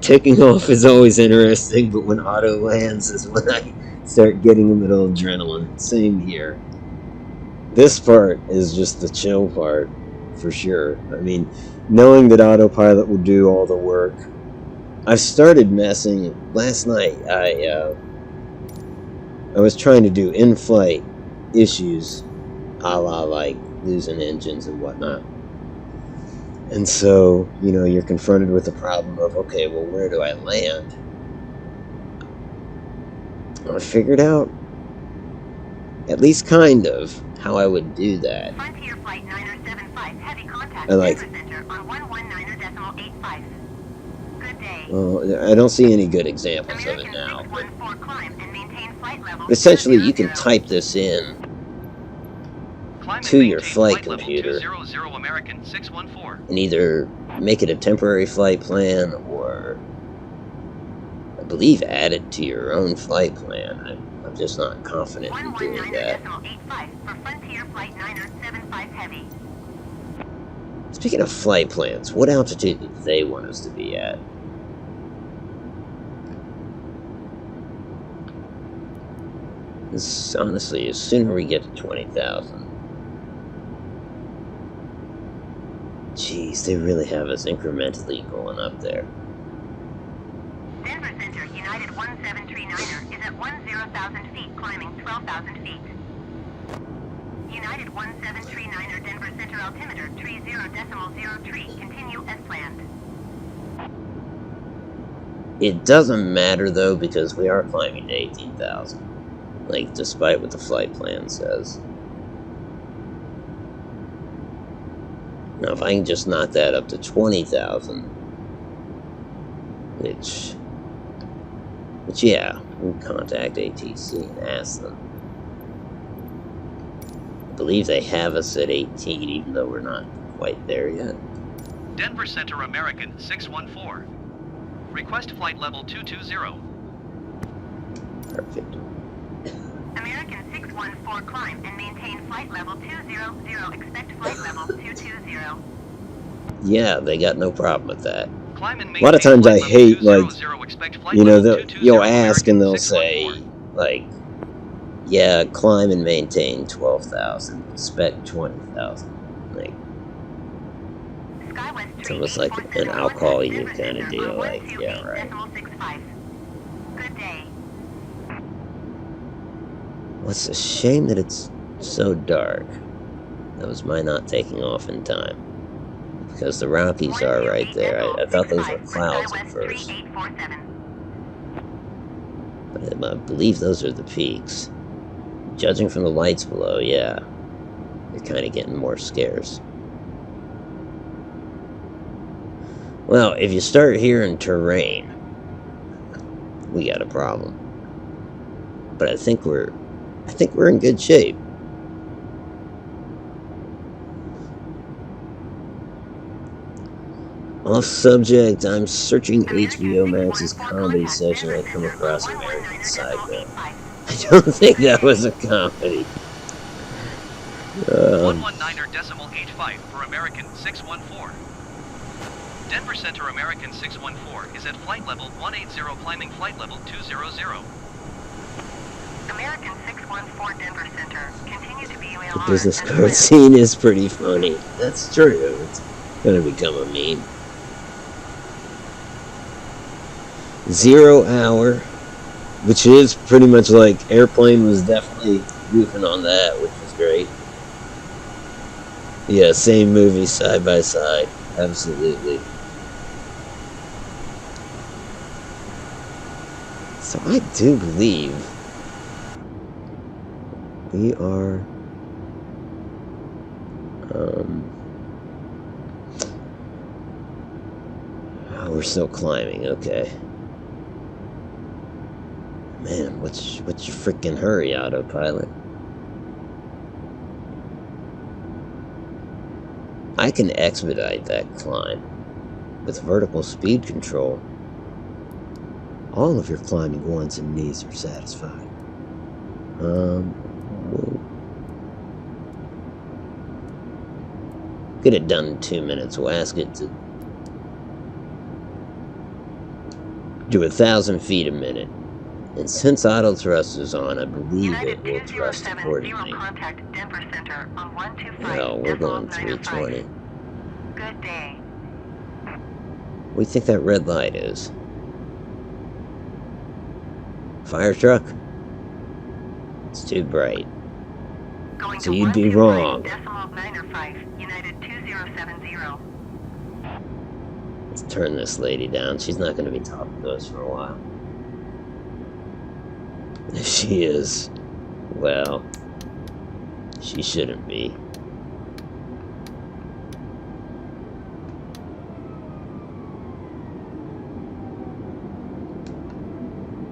Taking off is always interesting, but when Otto lands is when I start getting a little adrenaline. Same here. This part is just the chill part, for sure. I mean, knowing that autopilot will do all the work. I've started messing. Last night, I was trying to do in-flight issues, a la like losing engines and whatnot. And so, you know, you're confronted with the problem of, okay, well, where do I land? I figured out, at least kind of, how I would do that. Frontier Flight 975, heavy contact I like- Denver Center on 119.85. Good day. Well, I don't see any good examples of it American now. But 614 climb and maintain flight level essentially, you can 200. type this in Climb and to your maintain flight level computer 200 American 614. and either make it a temporary flight plan or, I believe, add it to your own flight plan. I'm just not confident in doing that. 119.85 for Frontier Flight 975 heavy. Speaking of flight plans, what altitude do they want us to be at? This, honestly, as sooner we get to 20,000. Jeez, they really have us incrementally going up there. Denver Center United 1739er is at 10,000 feet, climbing 12,000 feet. United 1739er Denver Center altimeter 30.03. Continue as planned. It doesn't matter though, because we are climbing to 18,000. Like, despite what the flight plan says. Now, if I can just knock that up to 20,000, which yeah, we'll contact ATC and ask them. I believe they have us at 18, even though we're not quite there yet. Denver Center American 614. Request flight level 220. Perfect. American 614 climb and maintain flight level 200. Expect flight level 220. Yeah, they got no problem with that. Climb and A lot of maintain times I flight hate, level like, 200. Expect flight you know, level 220 you'll ask and they'll American say, 614. like, yeah, climb and maintain 12,000, expect 20,000. Like, SkyWest it's almost like an I'll call you kind of deal, like, yeah, right. Good day. What's a shame that it's so dark. That was my not taking off in time. Because the Rockies are right there. I thought those were clouds at first. But I believe those are the peaks. Judging from the lights below, yeah. They're kind of getting more scarce. Well, if you start hearing terrain, we got a problem. But I think we're in good shape. Off subject, I'm searching HBO Max's comedy section. I come across American Psycho. I don't think that was a comedy. 119.85 for American 614. Denver Center American 614 is at flight level 180, climbing flight level 200. American 614 Denver Center. Continue to be The business card scene is pretty funny. That's true. It's gonna become a meme. 0 hour, which is pretty much like Airplane was definitely goofing on that, which was great. Yeah, same movie, side by side. Absolutely. So I do believe we are oh, we're still climbing, okay. Man, what's your freaking hurry, autopilot? I can expedite that climb with vertical speed control. All of your climbing wants and needs are satisfied. Whoa. Get it done in 2 minutes. We'll ask it to do 1,000 feet a minute. And since auto thrust is on, I believe it will thrust accordingly. Contact Denver Center on 125. Well, we're going 320. Good day. What do you think that red light is? Fire truck? It's too bright. Going So to you'd be wrong. 125.95, United 2070. Let's turn this lady down. She's not going to be talking to us for a while. If she is, well, she shouldn't be.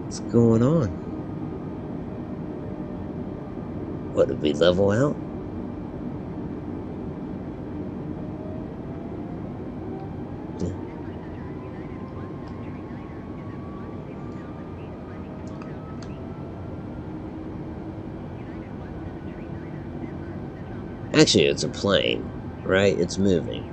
What's going on? What, did we level out? Actually, it's a plane, right? It's moving.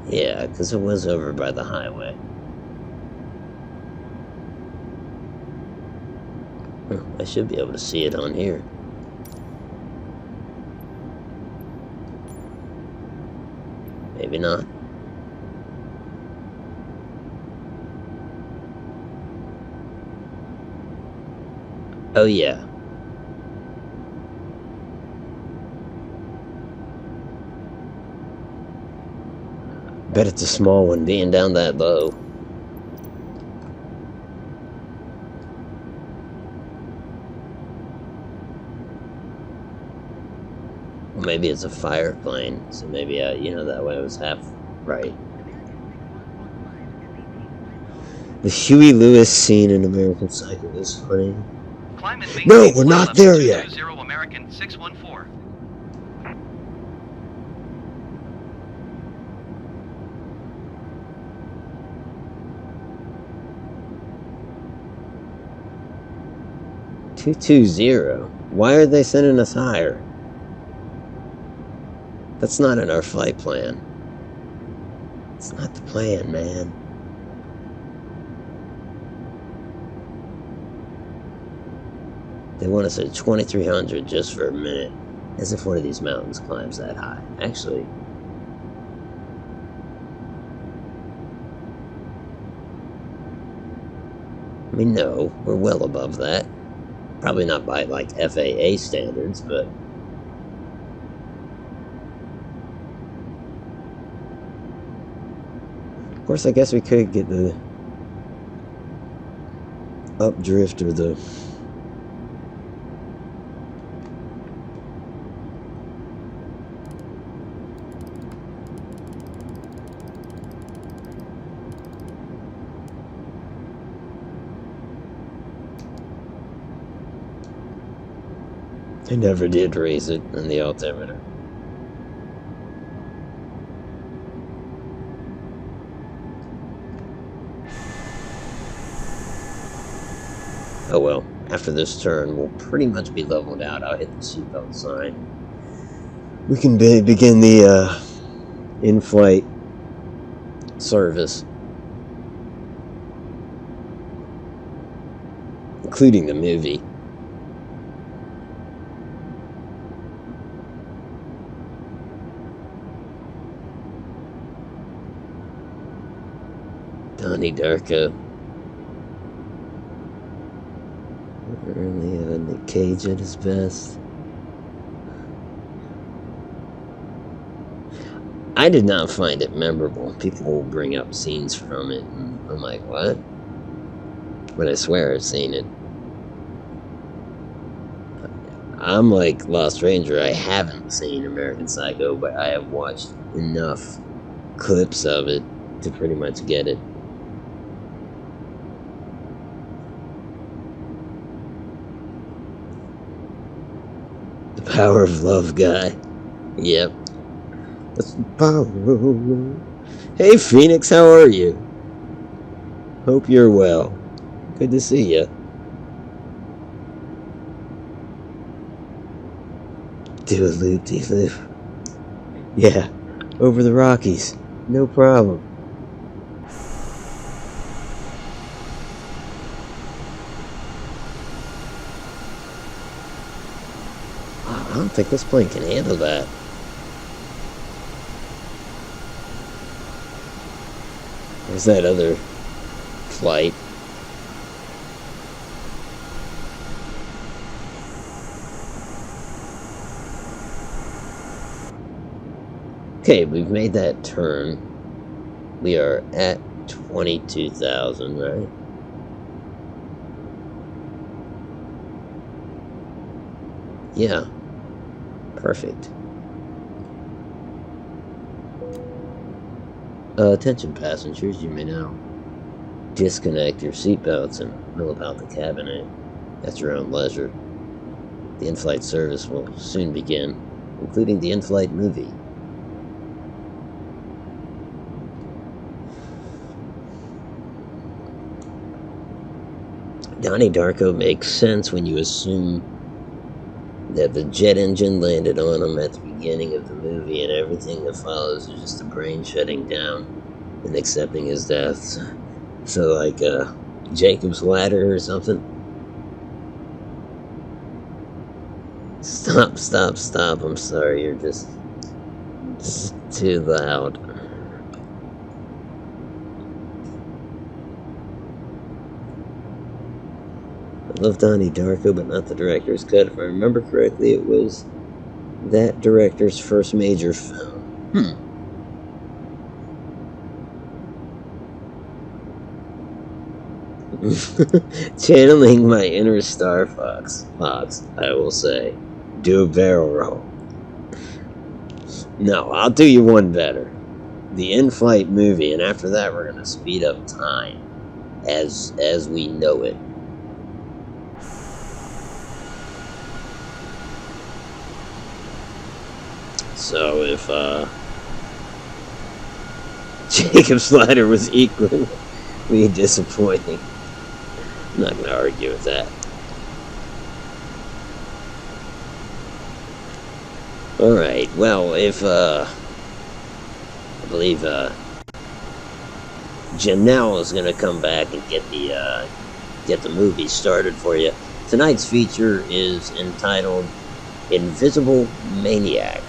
Yeah, because it was over by the highway. I should be able to see it on here. Maybe not. Oh yeah. Bet it's a small one being down that low. Maybe it's a fire plane, so maybe, you know, that way I was half right. The Huey Lewis scene in American Psycho is funny. Climb and No, maintain we're flight not level there yet. 220 American 614. Why are they sending us higher? That's not in our flight plan. It's not the plan, man. They want us at 2,300 just for a minute. As if one of these mountains climbs that high. Actually, I mean, no, we're well above that. Probably not by, like, FAA standards, but... Of course, I guess we could get the updrift or the... I never did raise it in the altimeter. Oh well, after this turn, we'll pretty much be leveled out. I'll hit the seatbelt sign. We can begin the in-flight service, including the movie. Donnie Darko. Really, Nick Cage at his best. I did not find it memorable. People will bring up scenes from it, and I'm like, what? But I swear I've seen it. I'm like Lost Ranger. I haven't seen American Psycho, but I have watched enough clips of it to pretty much get it. The power of love, guy. Yep. That's the power of love. Hey, Phoenix, how are you? Hope you're well. Good to see you. Do a loop-de-loop. Yeah, over the Rockies. No problem. I don't think this plane can handle that. There's that other flight. Okay, we've made that turn. We are at 22,000, right? Yeah. Perfect. Attention passengers, you may now disconnect your seatbelts and mill about the cabin at your own leisure. The in-flight service will soon begin, including the in-flight movie. Donnie Darko makes sense when you assume that the jet engine landed on him at the beginning of the movie, and everything that follows is just the brain shutting down and accepting his death. So, like, Jacob's Ladder or something. Stop. I'm sorry, you're just too loud. I love Donnie Darko, but not the director's cut. If I remember correctly, it was that director's first major film. Channeling my inner Star Fox, I will say. Do a barrel roll. No, I'll do you one better. The in-flight movie, and after that we're going to speed up time as we know it. So if Jacob's Ladder was equally disappointing, I'm not going to argue with that. Alright, well, if I believe Janelle is going to come back and get the movie started for you. Tonight's feature is entitled Invisible Maniac.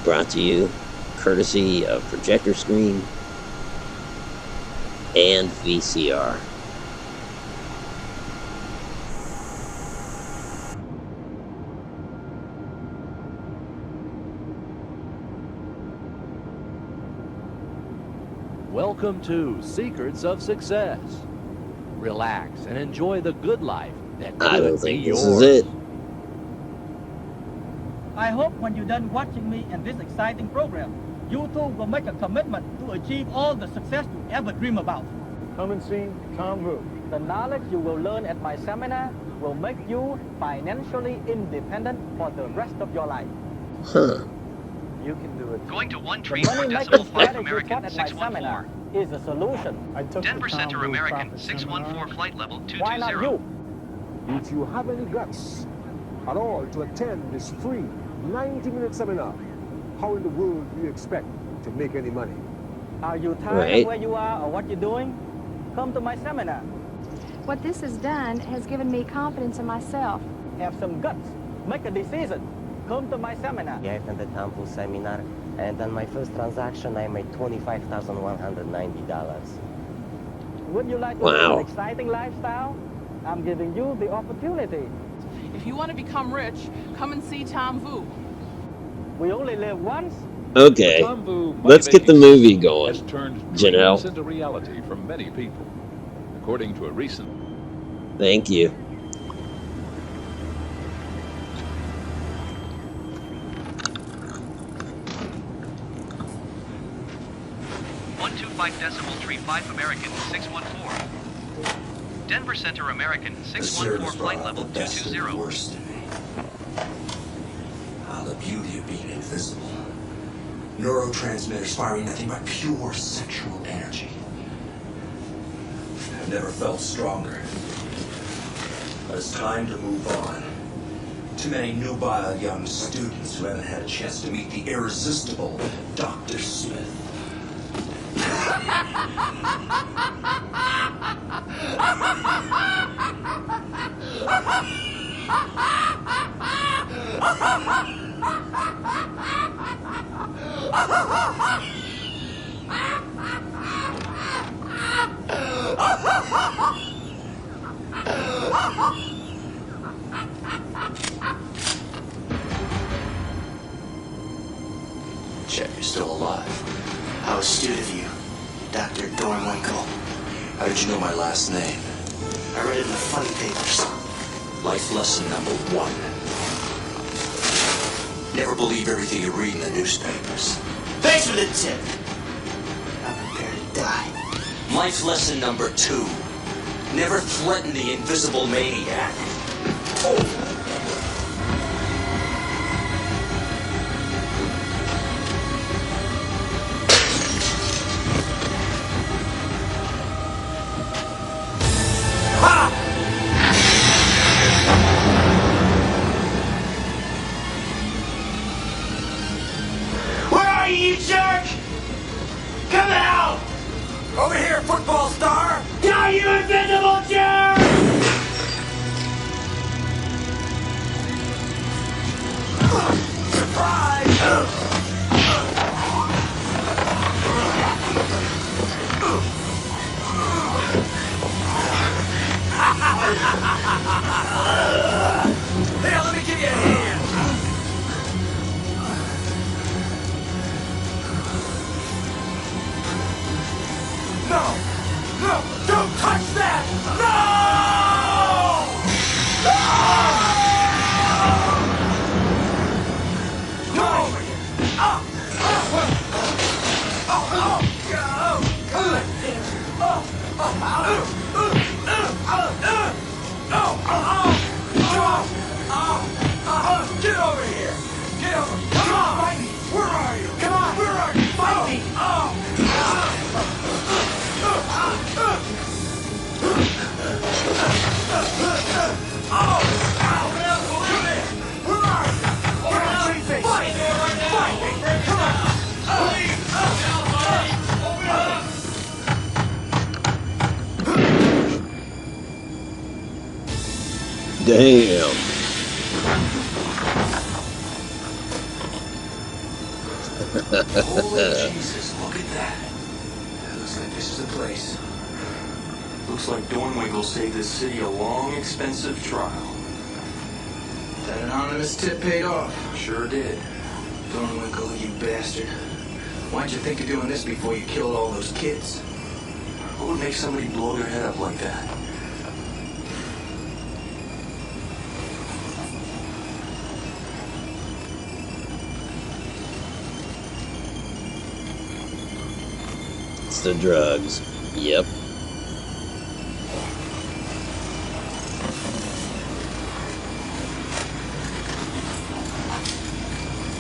Brought to you courtesy of Projector Screen and VCR. Welcome to Secrets of Success. Relax and enjoy the good life that I don't could be think this yours. is it. I hope when you're done watching me and this exciting program, you too will make a commitment to achieve all the success you ever dream about. Come and see Tom Vu. The knowledge you will learn at my seminar will make you financially independent for the rest of your life. Huh. You can do it. Going to one The tree for money-making decimal 5 strategy American taught at my seminar 614. is a solution. I took Denver the Tom Center Vu American Profit 614 Seminar. flight level Why not 220. you? If you have any guts at all to attend this free 90-minute seminar, how in the world do you expect to make any money? Are you tired Right. of where you are or what you're doing? Come to my seminar. What this has done has given me confidence in myself. Have some guts. Make a decision. Come to my seminar. I attended Tom Vu seminar, and on my first transaction, I made $25,190. Would you like to Wow. live an exciting lifestyle? I'm giving you the opportunity. If you want to become rich, come and see Tom Vu. We only live once. Okay, Tom Vu let's get the movie has going. turned Janelle. dreams into reality for many people. According to a recent Thank you. Decimal tree 5 American 614. Denver Center American 614 flight level 220. Worst in me. The beauty of being invisible. Neurotransmitters firing nothing but pure sexual energy. I've never felt stronger. But it's time to move on. Too many nubile young students who haven't had a chance to meet the irresistible Dr. Smith. Check, you're still alive. How astute of you, Dr. Dornwinkle. How did you know my last name? I read it in the funny papers. Life lesson number 1. Never believe everything you read in the newspapers. Thanks for the tip. I'm prepared to die. Life lesson number 2. Never threaten the invisible maniac. Oh. You jerk! Come out! Over here, football star! Down, you invisible jerk! Surprise! Here, let me give you a hand! No! No! Don't touch that! No! No! Get over here! Get over here! Come on! Fight me! Where are you? Come on! Where are you? Fight me! Damn. Holy Jesus, look at that. Looks like this is the place. Looks like Dornwinkle saved this city a long, expensive trial. That anonymous tip paid off. Sure did. Dornwinkle, you bastard. Why'd you think of doing this before you killed all those kids? What would make somebody blow their head up like that? It's the drugs. Yep.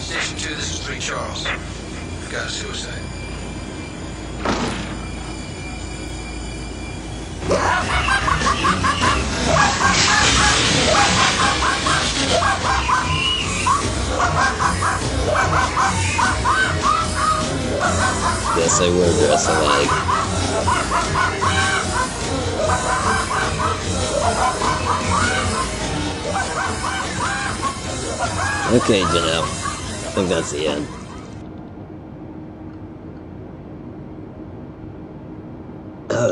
Station 2, this is 3 Charles. We've got a suicide. Guess they were dressed alike. Okay, Janelle. I think that's the end. That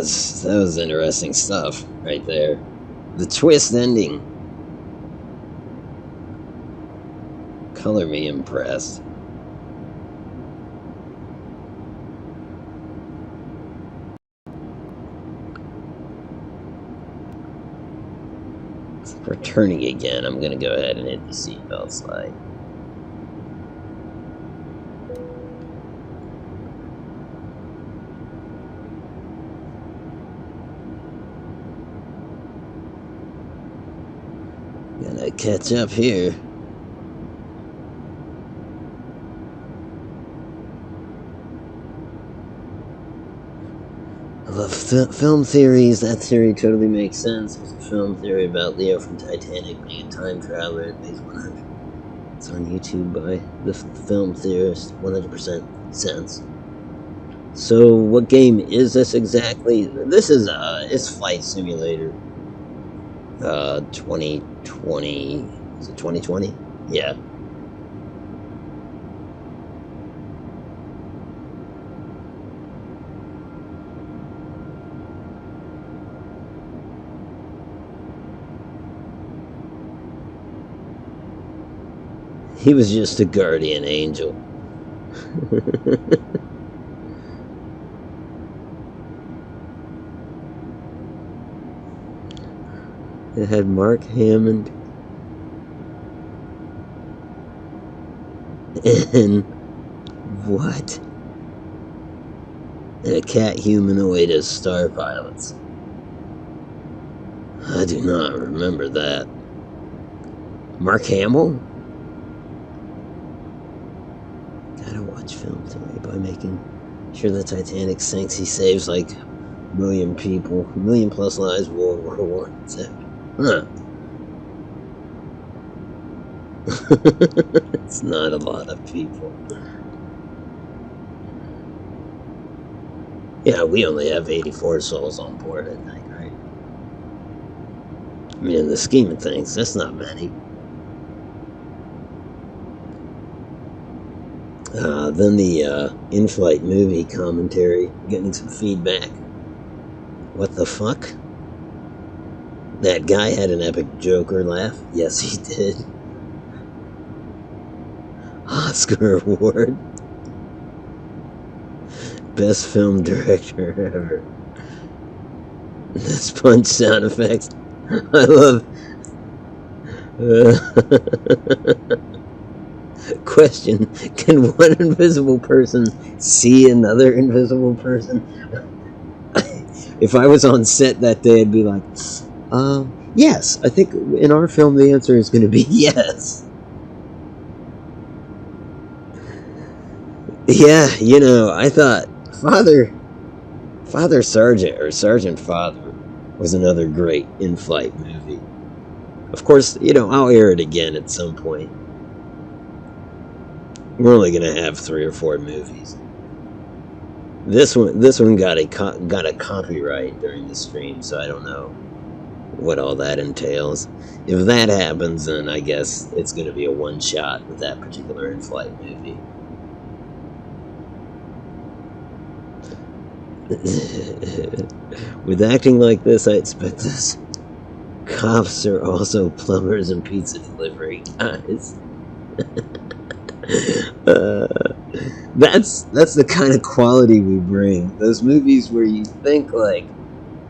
was interesting stuff right there. The twist ending. Color me impressed. For turning again, I'm gonna go ahead and hit the seatbelt slide. Gotta catch up here. I love film theories. That theory totally makes sense. There's a film theory about Leo from Titanic being a time traveler. It makes 100. It's on YouTube by the film theorist. 100% sense. So, what game is this exactly? This is it's Flight Simulator. 2020. Is it 2020? Yeah. He was just a guardian angel. It had Mark Hammond and what? And a cat humanoid as star pilots. I do not remember that. Mark Hamill? Gotta watch film theory by making sure the Titanic sinks. He saves like a million people, a million plus lives, World War I, etc. Huh. It's not a lot of people. Yeah, we only have 84 souls on board, I think, right? I mean, in the scheme of things, that's not many. Then the in-flight movie commentary, getting some feedback. What the fuck? That guy had an epic Joker laugh. Yes, he did. Oscar award. Best film director ever. The punch sound effects. I love. Question: can one invisible person see another invisible person? If I was on set that day, I'd be like, yes. I think in our film the answer is going to be yes. Yeah, you know, I thought Father Sergeant, or Sergeant Father, was another great in-flight movie. Of course, you know, I'll air it again at some point. We're only gonna have 3 or 4 movies. This one got a copyright during the stream, so I don't know what all that entails. If that happens, then I guess it's gonna be a one-shot with that particular in-flight movie. With acting like this, I expect this. Cops are also plumbers and pizza delivery guys. That's the kind of quality we bring. Those movies where you think like,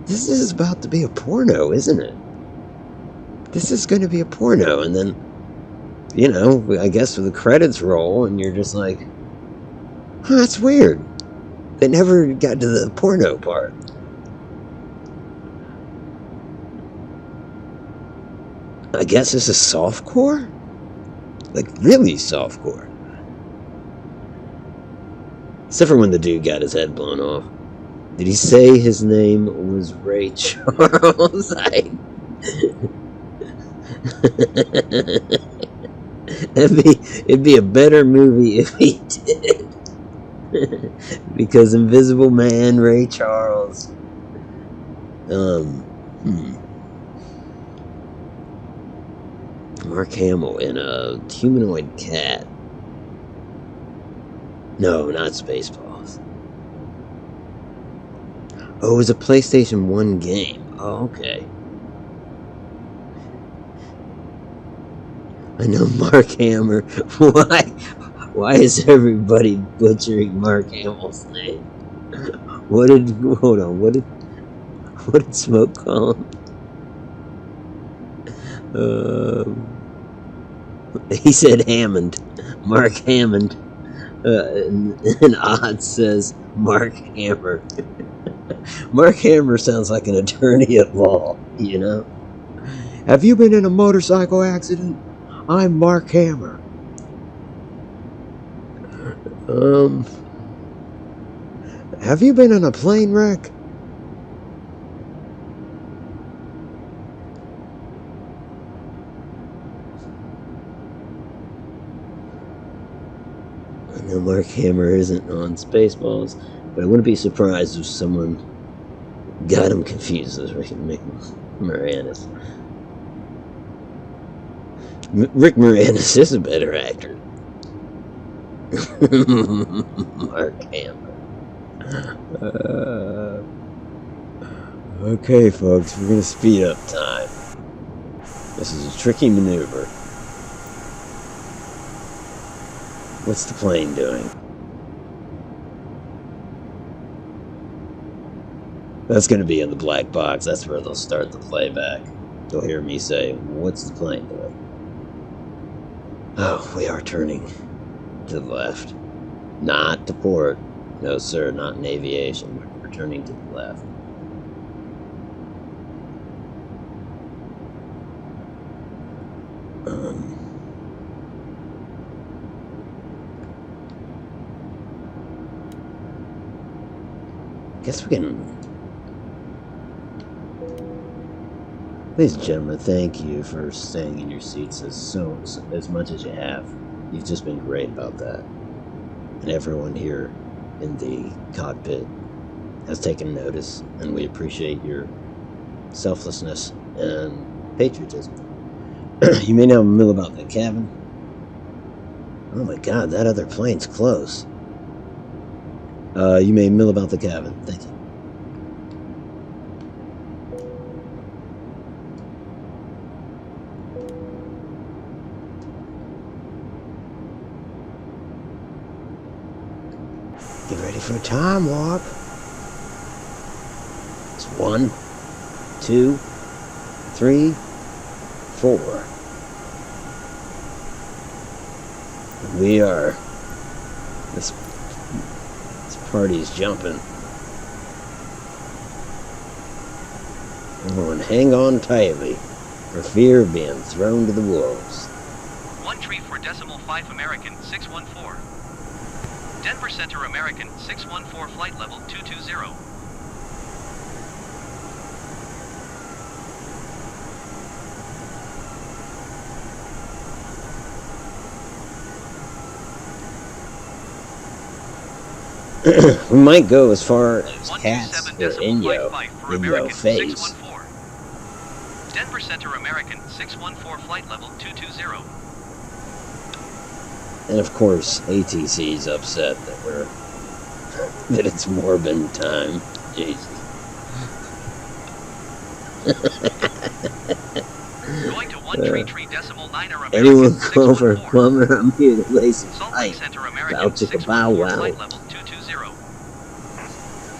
this is about to be a porno, isn't it? This is going to be a porno, and then, you know, I guess the credits roll, and you're just like, huh, that's weird. They never got to the porno part. I guess this is softcore? Like, really softcore. Except for when the dude got his head blown off. Did he say his name was Ray Charles? It'd be a better movie if he did. Because Invisible Man, Ray Charles. Mark Hamill in a humanoid cat. No, not Spaceballs. Oh, it was a PlayStation 1 game. Oh, okay. I know Mark Hamill. Why is everybody butchering Mark Hamill's name? What did Smoke call him? He said Hammond. Mark Hammond. And Odd says Mark Hammer. Mark Hammer sounds like an attorney at law, you know? Have you been in a motorcycle accident? I'm Mark Hammer. Have you been in a plane wreck? I know Mark Hammer isn't on Spaceballs, but I wouldn't be surprised if someone got him confused as Rick Moranis. Rick Moranis is a better actor. Mark Hammer. Okay, folks, we're going to speed up time. This is a tricky maneuver. What's the plane doing? That's going to be in the black box. That's where they'll start the playback. You'll hear me say, what's the plane doing? Oh, we are turning to the left. Not to port. No, sir, not in aviation. We're turning to the left. Guess we can... Ladies and gentlemen, thank you for staying in your seats as much as you have. You've just been great about that. And everyone here in the cockpit has taken notice, and we appreciate your selflessness and patriotism. You may now mill about the cabin. Oh my god, that other plane's close. You may mill about the cabin. Thank you. Get ready for a time warp. It's 1, 2, 3, 4. We are... This party's jumping. Everyone hang on tightly for fear of being thrown to the wolves. 1 tree for decimal 5 American 614. Denver Center American 614 flight level 220. We might go as far as Cats or Inyo Phase. Denver Center American 614 flight level 220. And of course, ATC's upset that that it's Morbin time. Jesus. Going to 1 tree decimal 9 American. Anyone call for a plumber? I'm here to lay some pipe. About to bow wow.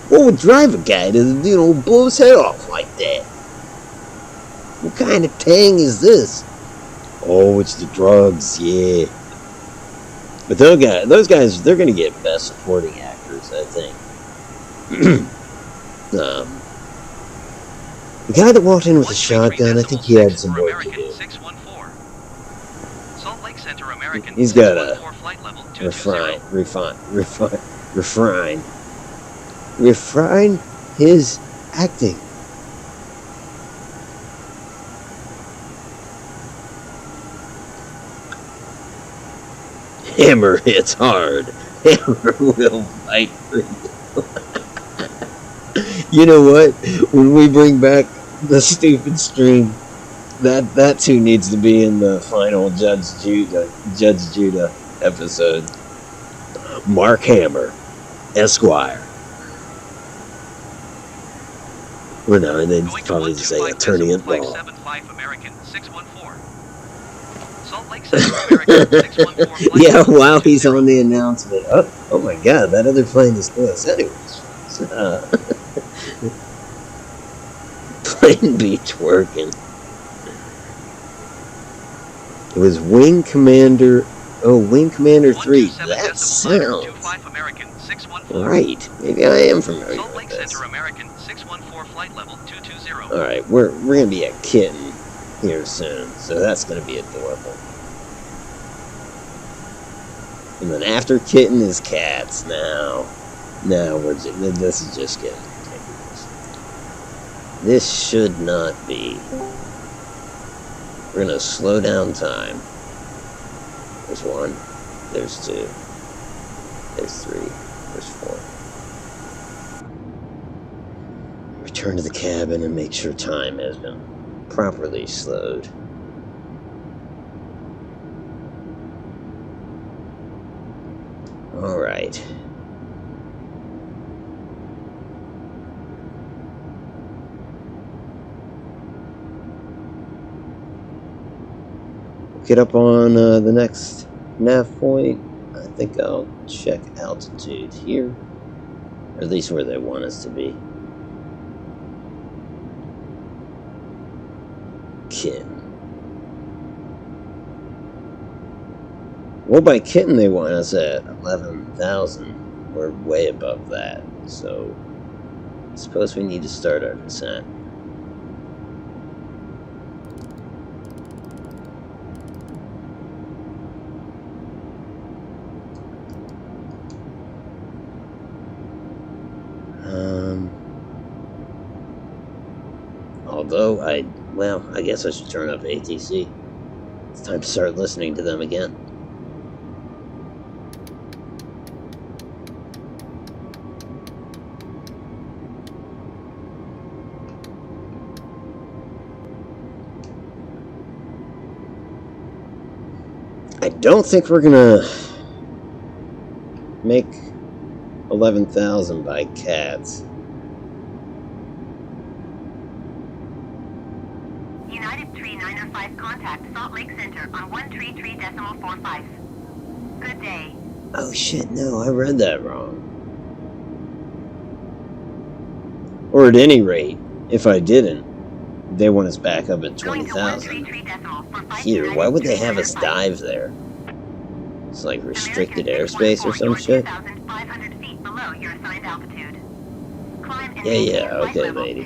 What would drive a guy to, blow his head off like that? What kind of tang is this? Oh, it's the drugs, yeah. But those guys, they're going to get best supporting actors, I think. The guy that walked in with a shotgun, I think he had some work to do. He's got to refine his acting. Hammer hits hard. Hammer will fight for you. You know what? When we bring back the stupid stream, that's who needs to be in the final Judge Judah episode. Mark Hammer, Esquire. Well, no, and then probably just say attorney at law. Yeah, while he's on the announcement. Oh my god, that other plane is close. Anyways, plane be twerking. It was Wing Commander. Oh, Wing Commander 3. That sounds right. Maybe I am familiar Salt with Lake this. Center American 614 flight level 220. Alright, we're gonna be a kitten here soon, so that's gonna be adorable. And then after kitten is cats. Now this is just getting ridiculous. This should not be. We're gonna slow down time. There's 1, there's 2, there's 3, there's 4. Return to the cabin and make sure time has been properly slowed. Alright. Get up on the next nav point. I think I'll check altitude here. Or at least where they want us to be. Kitten. Well, by kitten they want us at 11,000. We're way above that. So I suppose we need to start our descent. Although I guess I should turn up ATC. It's time to start listening to them again. I don't think we're gonna make 11,000 by cats. United 3905 contact Salt Lake Center on 133.45. Good day. Oh shit, no, I read that wrong. Or at any rate, if I didn't, they want us back up at 20,000. Here, why would they have us dive there? It's like restricted airspace or some shit? Yeah, okay, lady.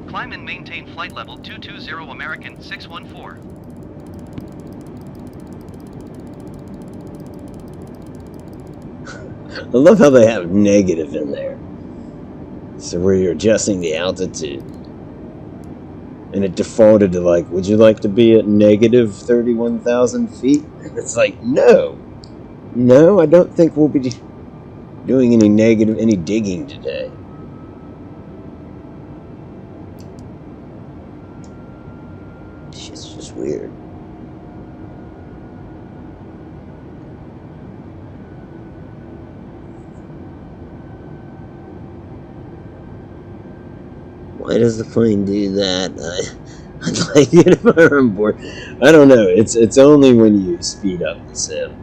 Climb and maintain flight level 220 American 614. I love how they have negative in there. So where you're adjusting the altitude. And it defaulted to like, would you like to be at negative 31,000 feet? And it's like, no. No, I don't think we'll be doing any digging today. Shit's just weird. Why does the plane do that? I'd like it if I were on board. I don't know. It's only when you speed up the sim.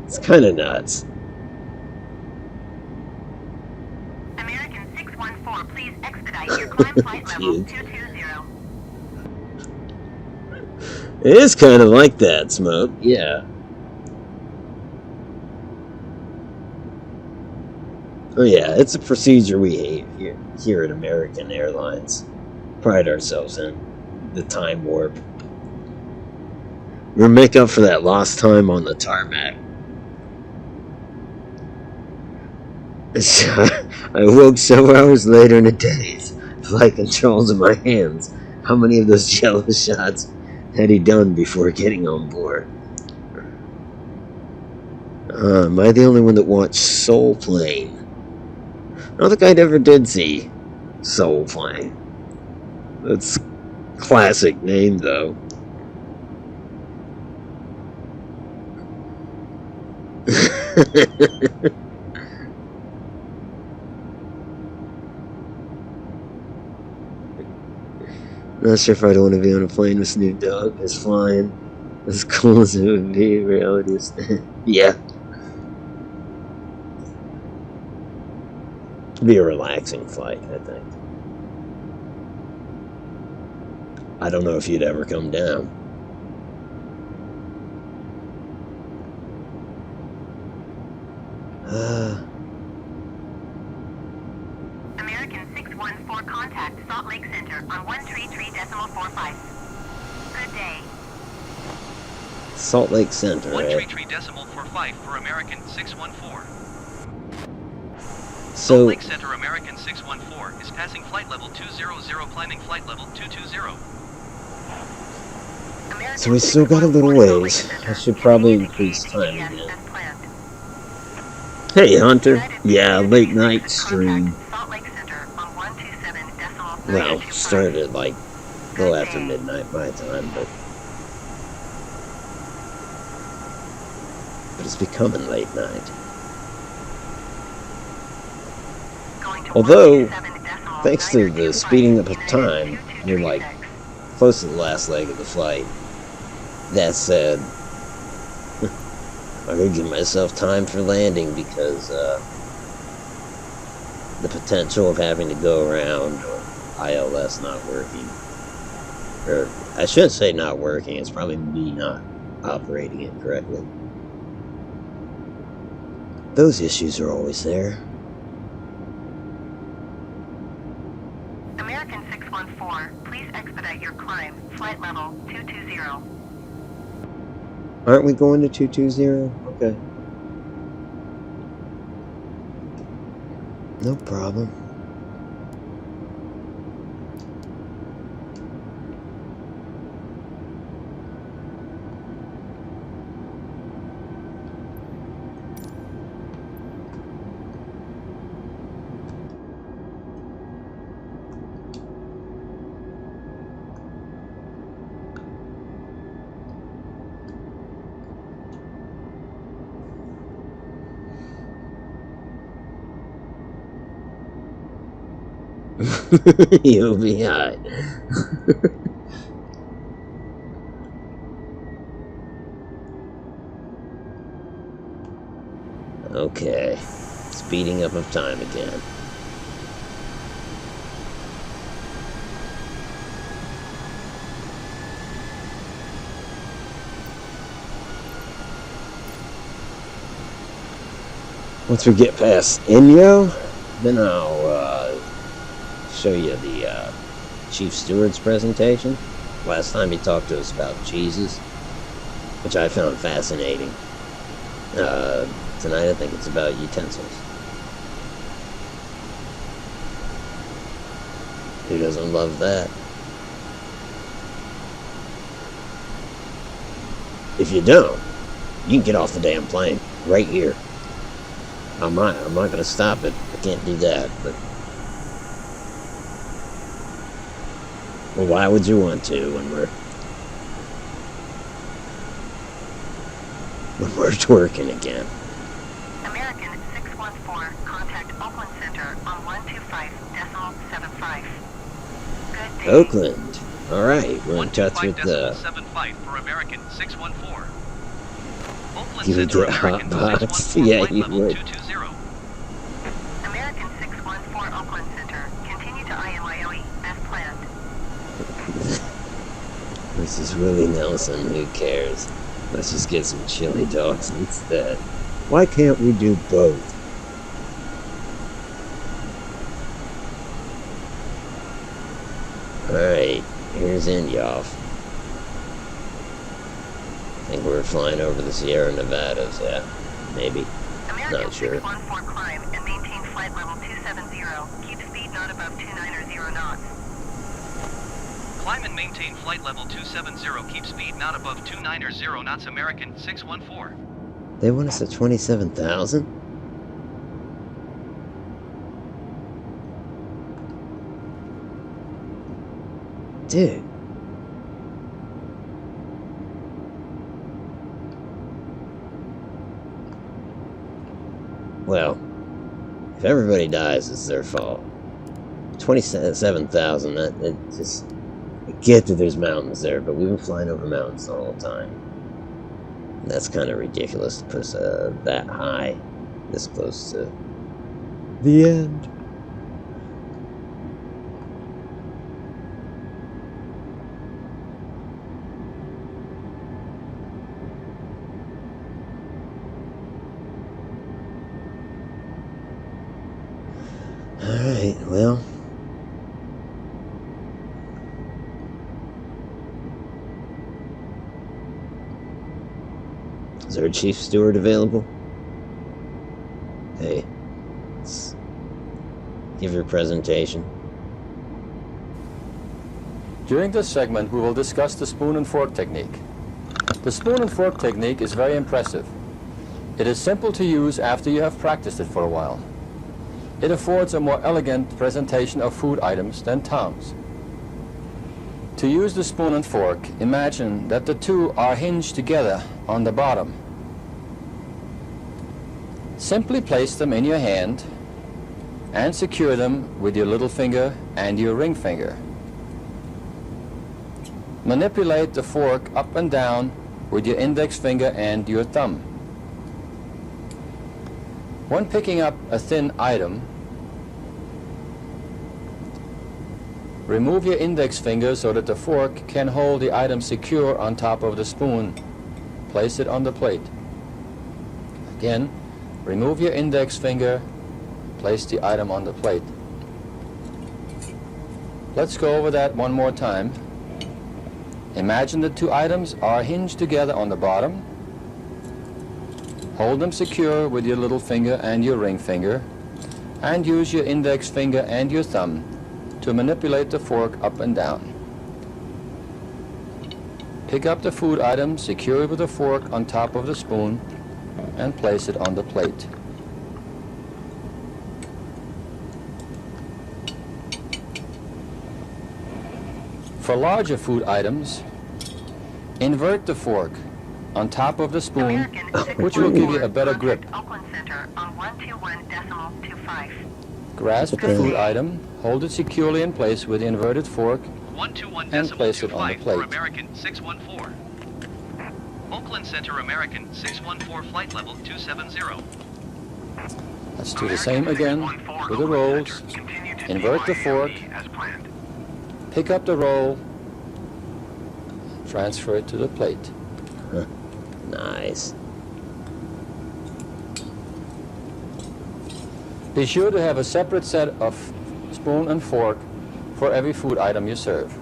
It's kind of nuts. American 614, please expedite your climb flight level 220. It is kind of like that, Smoke. Yeah. Oh yeah, it's a procedure we hate here at American Airlines. Pride ourselves in the time warp. We'll make up for that lost time on the tarmac. I woke several hours later in a daze, flight controls in my hands. How many of those jello shots had he done before getting on board? Am I the only one that watched Soul Plane? I don't think I ever did see Soul Plane. That's a classic name, though. Not sure if I'd want to be on a plane with Snoop Dogg as flying. As cool as it would be, reality is... Yeah. It'd be a relaxing flight, I think. I don't know if you'd ever come down. American 614 contact Salt Lake Center on 133.45. Good day. Salt Lake Center, right? 133.45 for American 614. So, Salt Lake Center American 614 is passing flight level 200, climbing flight level 220. so we still got a little ways. I should probably increase time again. Hey, Hunter. Yeah, late night stream. Well, started at like a little after midnight my time, but it's becoming late night. Although, thanks to the speeding up of time, you're like close to the last leg of the flight. That said, I could give myself time for landing because the potential of having to go around or ILS not working, or I shouldn't say not working, it's probably me not operating it correctly. Those issues are always there. American 614, please expedite your climb. Flight level 220. Aren't we going to 220? Okay. No problem. You'll be high. Okay. Speeding up of time again. Once we get past Inyo, then I'll show you the Chief Steward's presentation. Last time he talked to us about cheeses, which I found fascinating. Tonight I think it's about utensils. Who doesn't love that? If you don't, you can get off the damn plane right here. I'm not gonna stop it. I can't do that, but well, why would you want to when we're twerking again? American 614, contact Oakland Center on 125.75. Good day. Oakland. Alright, we're in touch with the... 125.75 for American 614. Oakland You would Center get American hotboxed? 614, Yeah, flight you level would. 220. 220. American 614, Oakland Center. Continue to IMYOE as planned. This is Willie Nelson, who cares? Let's just get some chili dogs instead. Why can't we do both? Alright, here's Inyoff. I think we're flying over the Sierra Nevadas, yeah. Maybe. American Not sure. 614, climb and maintain flight level 270. Keep speed not above 290 knots. Climb and maintain flight level 270. Keep speed not above 290 knots. American 614. They want us at 27,000? Dude. Well, if everybody dies, it's their fault. 27,000, it just... I get that there's mountains there, but we've been flying over mountains the whole time. And that's kind of ridiculous to put us that high, this close to the end. Alright, well. Is our chief steward available? Hey, let's give your presentation. During this segment, we will discuss the spoon and fork technique. The spoon and fork technique is very impressive. It is simple to use after you have practiced it for a while. It affords a more elegant presentation of food items than tongs. To use the spoon and fork, imagine that the two are hinged together on the bottom. Simply place them in your hand and secure them with your little finger and your ring finger. Manipulate the fork up and down with your index finger and your thumb. When picking up a thin item, remove your index finger so that the fork can hold the item secure on top of the spoon. Place it on the plate. Again, remove your index finger, place the item on the plate. Let's go over that one more time. Imagine the two items are hinged together on the bottom. Hold them secure with your little finger and your ring finger, and use your index finger and your thumb to manipulate the fork up and down. Pick up the food item, secure it with the fork on top of the spoon, and place it on the plate. For larger food items, invert the fork on top of the spoon, which will give you a better grip. Grasp the food item, hold it securely in place with the inverted fork, and place it on the plate. American 614. Oakland Center American 614 flight level 270. Let's do the same again with the rolls. Invert the fork, pick up the roll, transfer it to the plate. Nice. Be sure to have a separate set of spoon and fork for every food item you serve.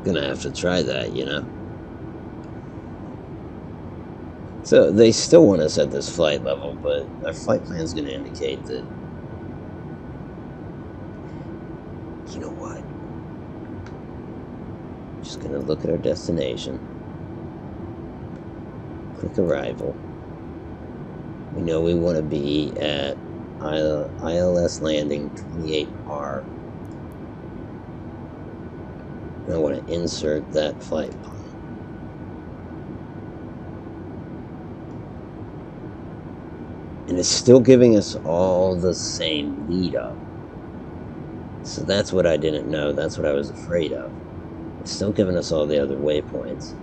Gonna have to try that, you know. So they still want us at this flight level, but our flight plan is gonna indicate that. You know what? Just gonna look at our destination. Click arrival. We know we want to be at ILS landing 28R. I want to insert that flight plan. And it's still giving us all the same lead up. So that's what I didn't know. That's what I was afraid of. It's still giving us all the other waypoints.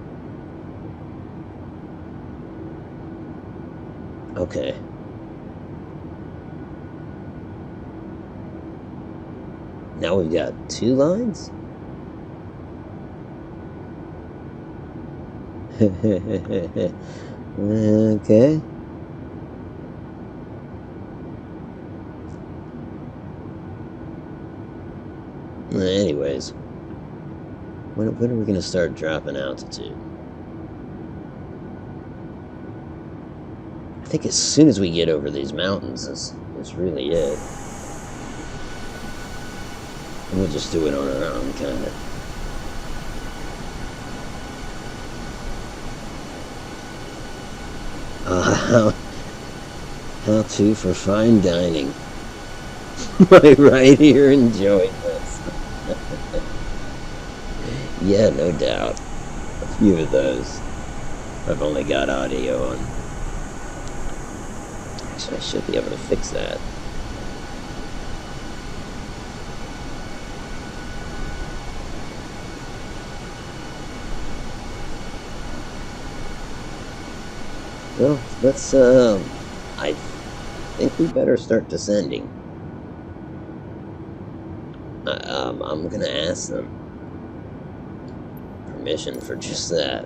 Okay. Now we've got 2 lines? Okay. Anyways, when are we going to start dropping altitude? I think as soon as we get over these mountains, that's really it. And we'll just do it on our own, kind of. How to for fine dining. Right here enjoying this. Yeah, no doubt. A few of those. I've only got audio on. Actually, I should be able to fix that. Well, let's, I think we better start descending. I'm gonna ask them. permission for just that.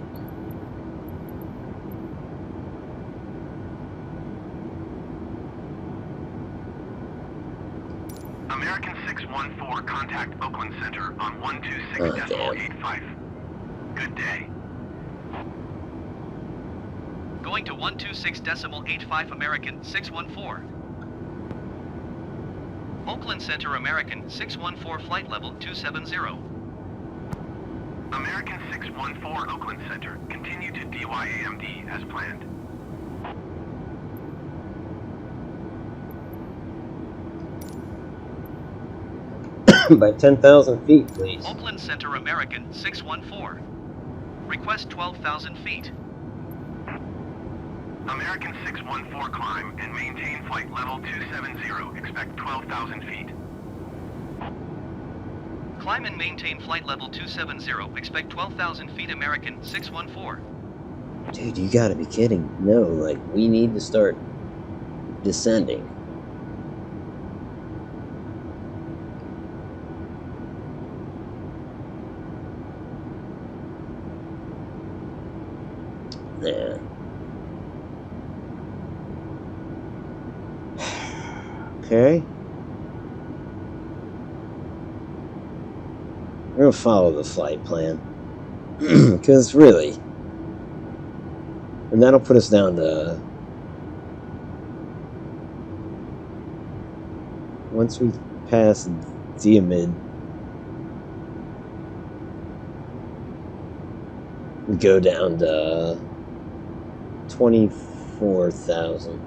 American 614, contact Oakland Center on 126.85. Good day. Going to 126.85 American 614. Oakland Center American 614 flight level 270. American 614 Oakland Center, continue to DYAMD as planned. By 10,000 feet, please. Oakland Center American 614. Request 12,000 feet. American 614 climb and maintain flight level 270. Expect 12,000 feet. Climb and maintain flight level 270. Expect 12,000 feet American 614. Dude, you gotta be kidding. No, like, we need to start descending. Yeah. Okay. We're gonna follow the flight plan. Because really. And that'll put us down to... Once we pass Diamond, we go down to 24,000.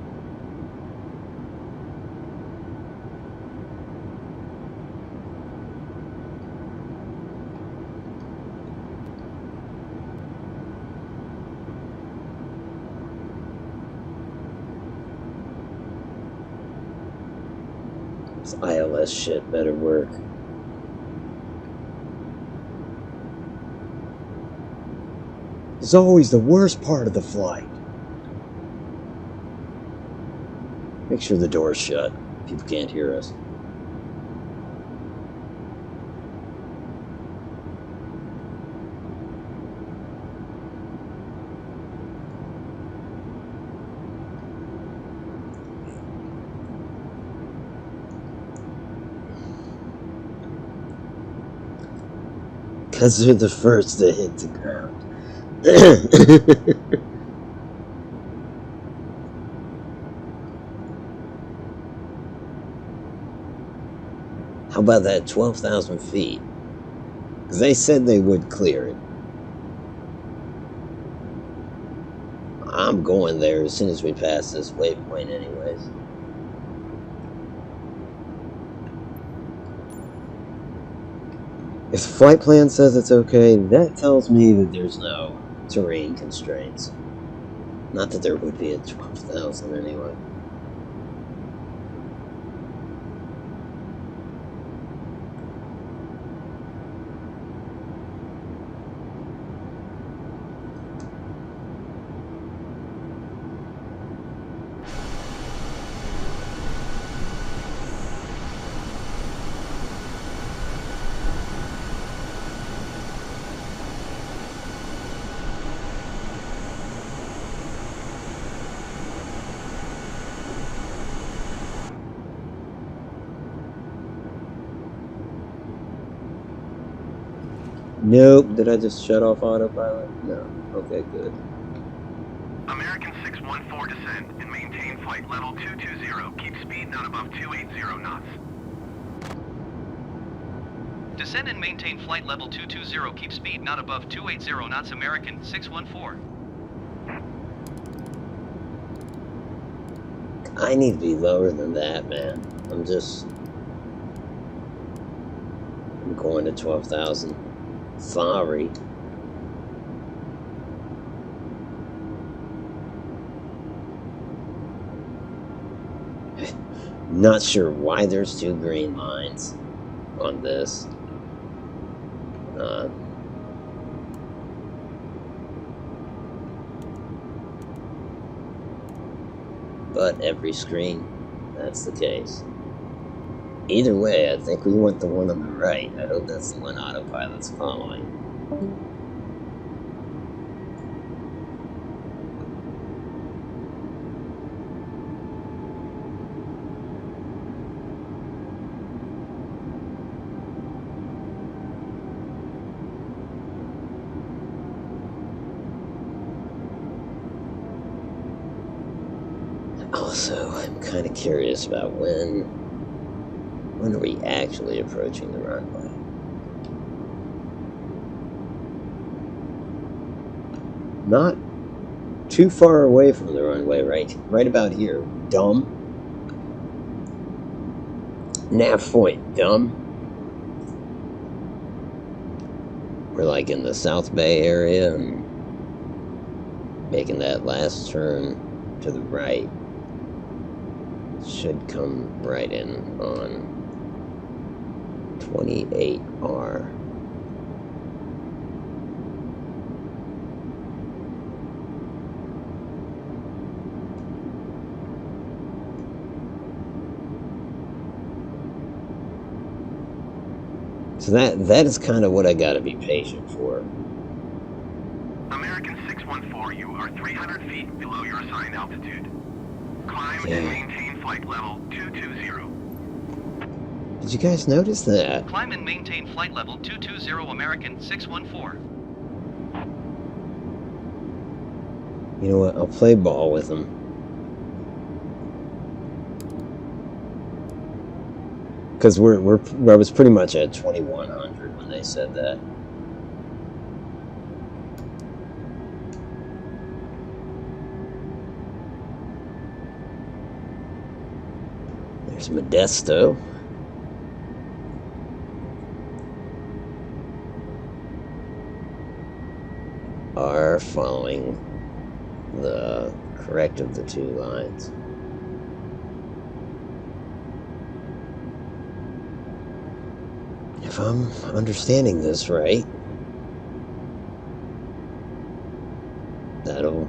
This ILS shit better work. It's always the worst part of the flight. Make sure the door's shut. People can't hear us. Because they're the first to hit the ground. How about that 12,000 feet? Because they said they would clear it. I'm going there as soon as we pass this waypoint anyways. If the flight plan says it's okay, that tells me that there's no terrain constraints. Not that there would be at 12,000 anyway. Nope. Did I just shut off autopilot? No. Okay, good. American 614 descend and maintain flight level 220. Keep speed not above 280 knots. Descend and maintain flight level 220. Keep speed not above 280 knots American 614. I need to be lower than that, man. I'm going to 12,000. Sorry. Not sure why there's 2 green lines on this. But every screen, that's the case. Either way, I think we want the one on the right. I hope that's the one autopilot's following. Also, I'm kind of curious about when are we actually approaching the runway? Not too far away from the runway, right about here. Dumb. Nav point, dumb. We're like in the South Bay area and making that last turn to the right. Should come right in on 28R. So that is kind of what I gotta be patient for. American 614, you are 300 feet below your assigned altitude. Climb and maintain flight level 220. Did you guys notice that? Climb and maintain flight level 220 American 614. You know what? I'll play ball with them. Because I was pretty much at 2100 when they said that. There's Modesto. Are following the correct of the two lines. If I'm understanding this right, that'll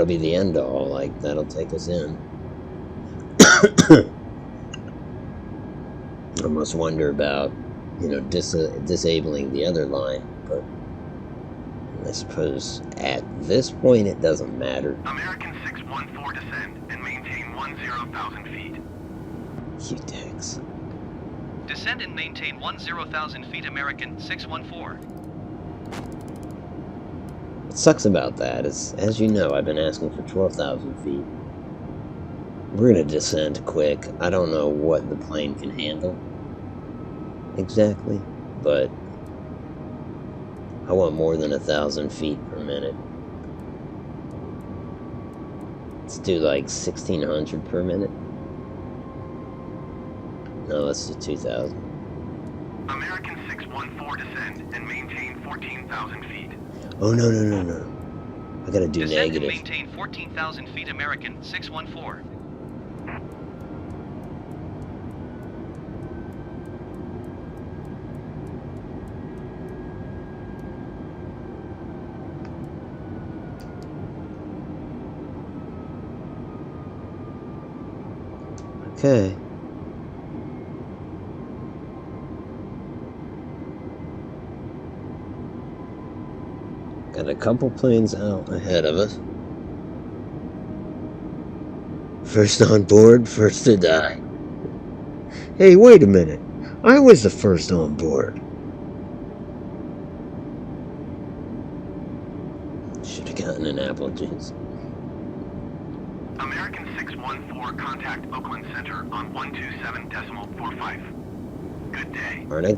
be the end all. Like, that'll take us in. I almost wonder about, you know, disabling the other line, but I suppose at this point it doesn't matter. American 614, descend and maintain 10,000 feet. You dicks. Descend and maintain 10,000 feet American 614. What sucks about that is, as you know, I've been asking for 12,000 feet. We're gonna descend quick. I don't know what the plane can handle exactly, but I want more than 1,000 feet per minute. Let's do like 1,600 per minute. No, let's do 2,000. American 614, descend and maintain 14,000 feet. Oh, no. I gotta do Descend negative. and maintain 14,000 feet American 614. Okay. Got a couple planes out ahead of us. First on board, first to die. Hey, wait a minute. I was the first on board. Should have gotten an apple juice. American 614, contact Oakland Center on 127.45. Good day. Aren't I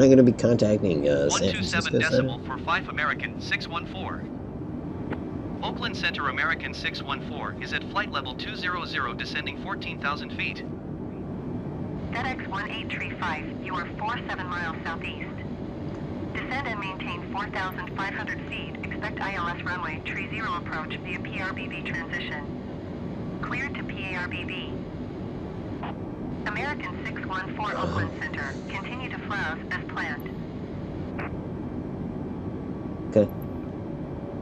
gonna be contacting San Francisco 127.45 American 614. Oakland Center American 614 is at flight level 200, descending 14,000 feet. FedEx 1835, you are 47 miles southeast. Descend and maintain 4,500 feet. Expect ILS runway 30 approach via PRBB transition. Cleared to PARBB. American 614 Oakland Center. Continue to Flaus as planned. Okay.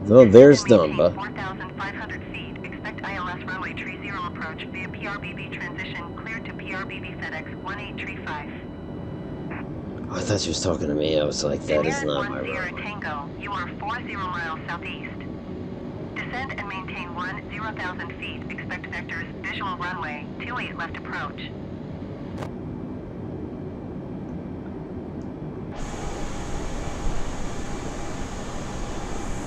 Well, there's Dumba. 4,500 feet. Expect ILS runway 30 approach via PRBB transition. Cleared to PRBB FedEx 1835. Oh, I thought she was talking to me. I was like, that is not my Sierra runway. Tango, you are 40 miles southeast. Descend and maintain 10,000 feet. Expect vectors visual runway 28 left approach.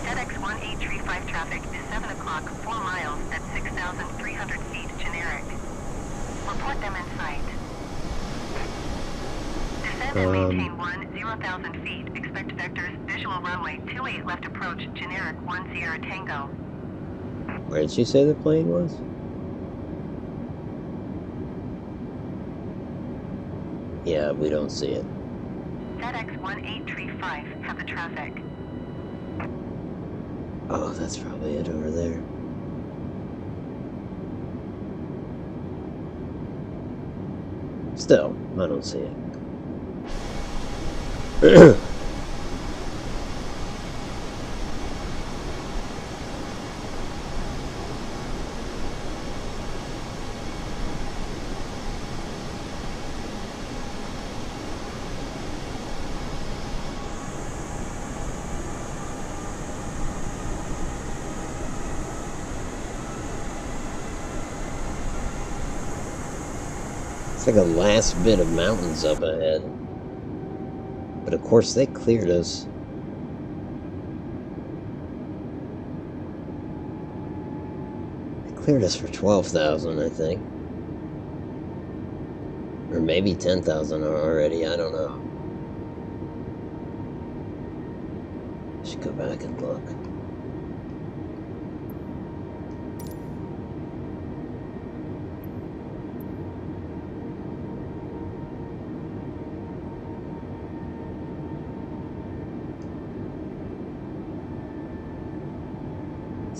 FedEx 1835 traffic is Hawk 4 miles at 6,300 feet generic. Report them in sight. Descend and maintain 0,000 feet. Expect vectors, visual runway 28 left approach, generic 1 Sierra Tango. Where did she say the plane was? Yeah, we don't see it. FedEx 1835, have the traffic. Oh, that's probably it over there. Still, I don't see it. It's like a last bit of mountains up ahead. But of course they cleared us. They cleared us for 12,000, I think. Or maybe 10,000 already, I don't know. Should go back and look.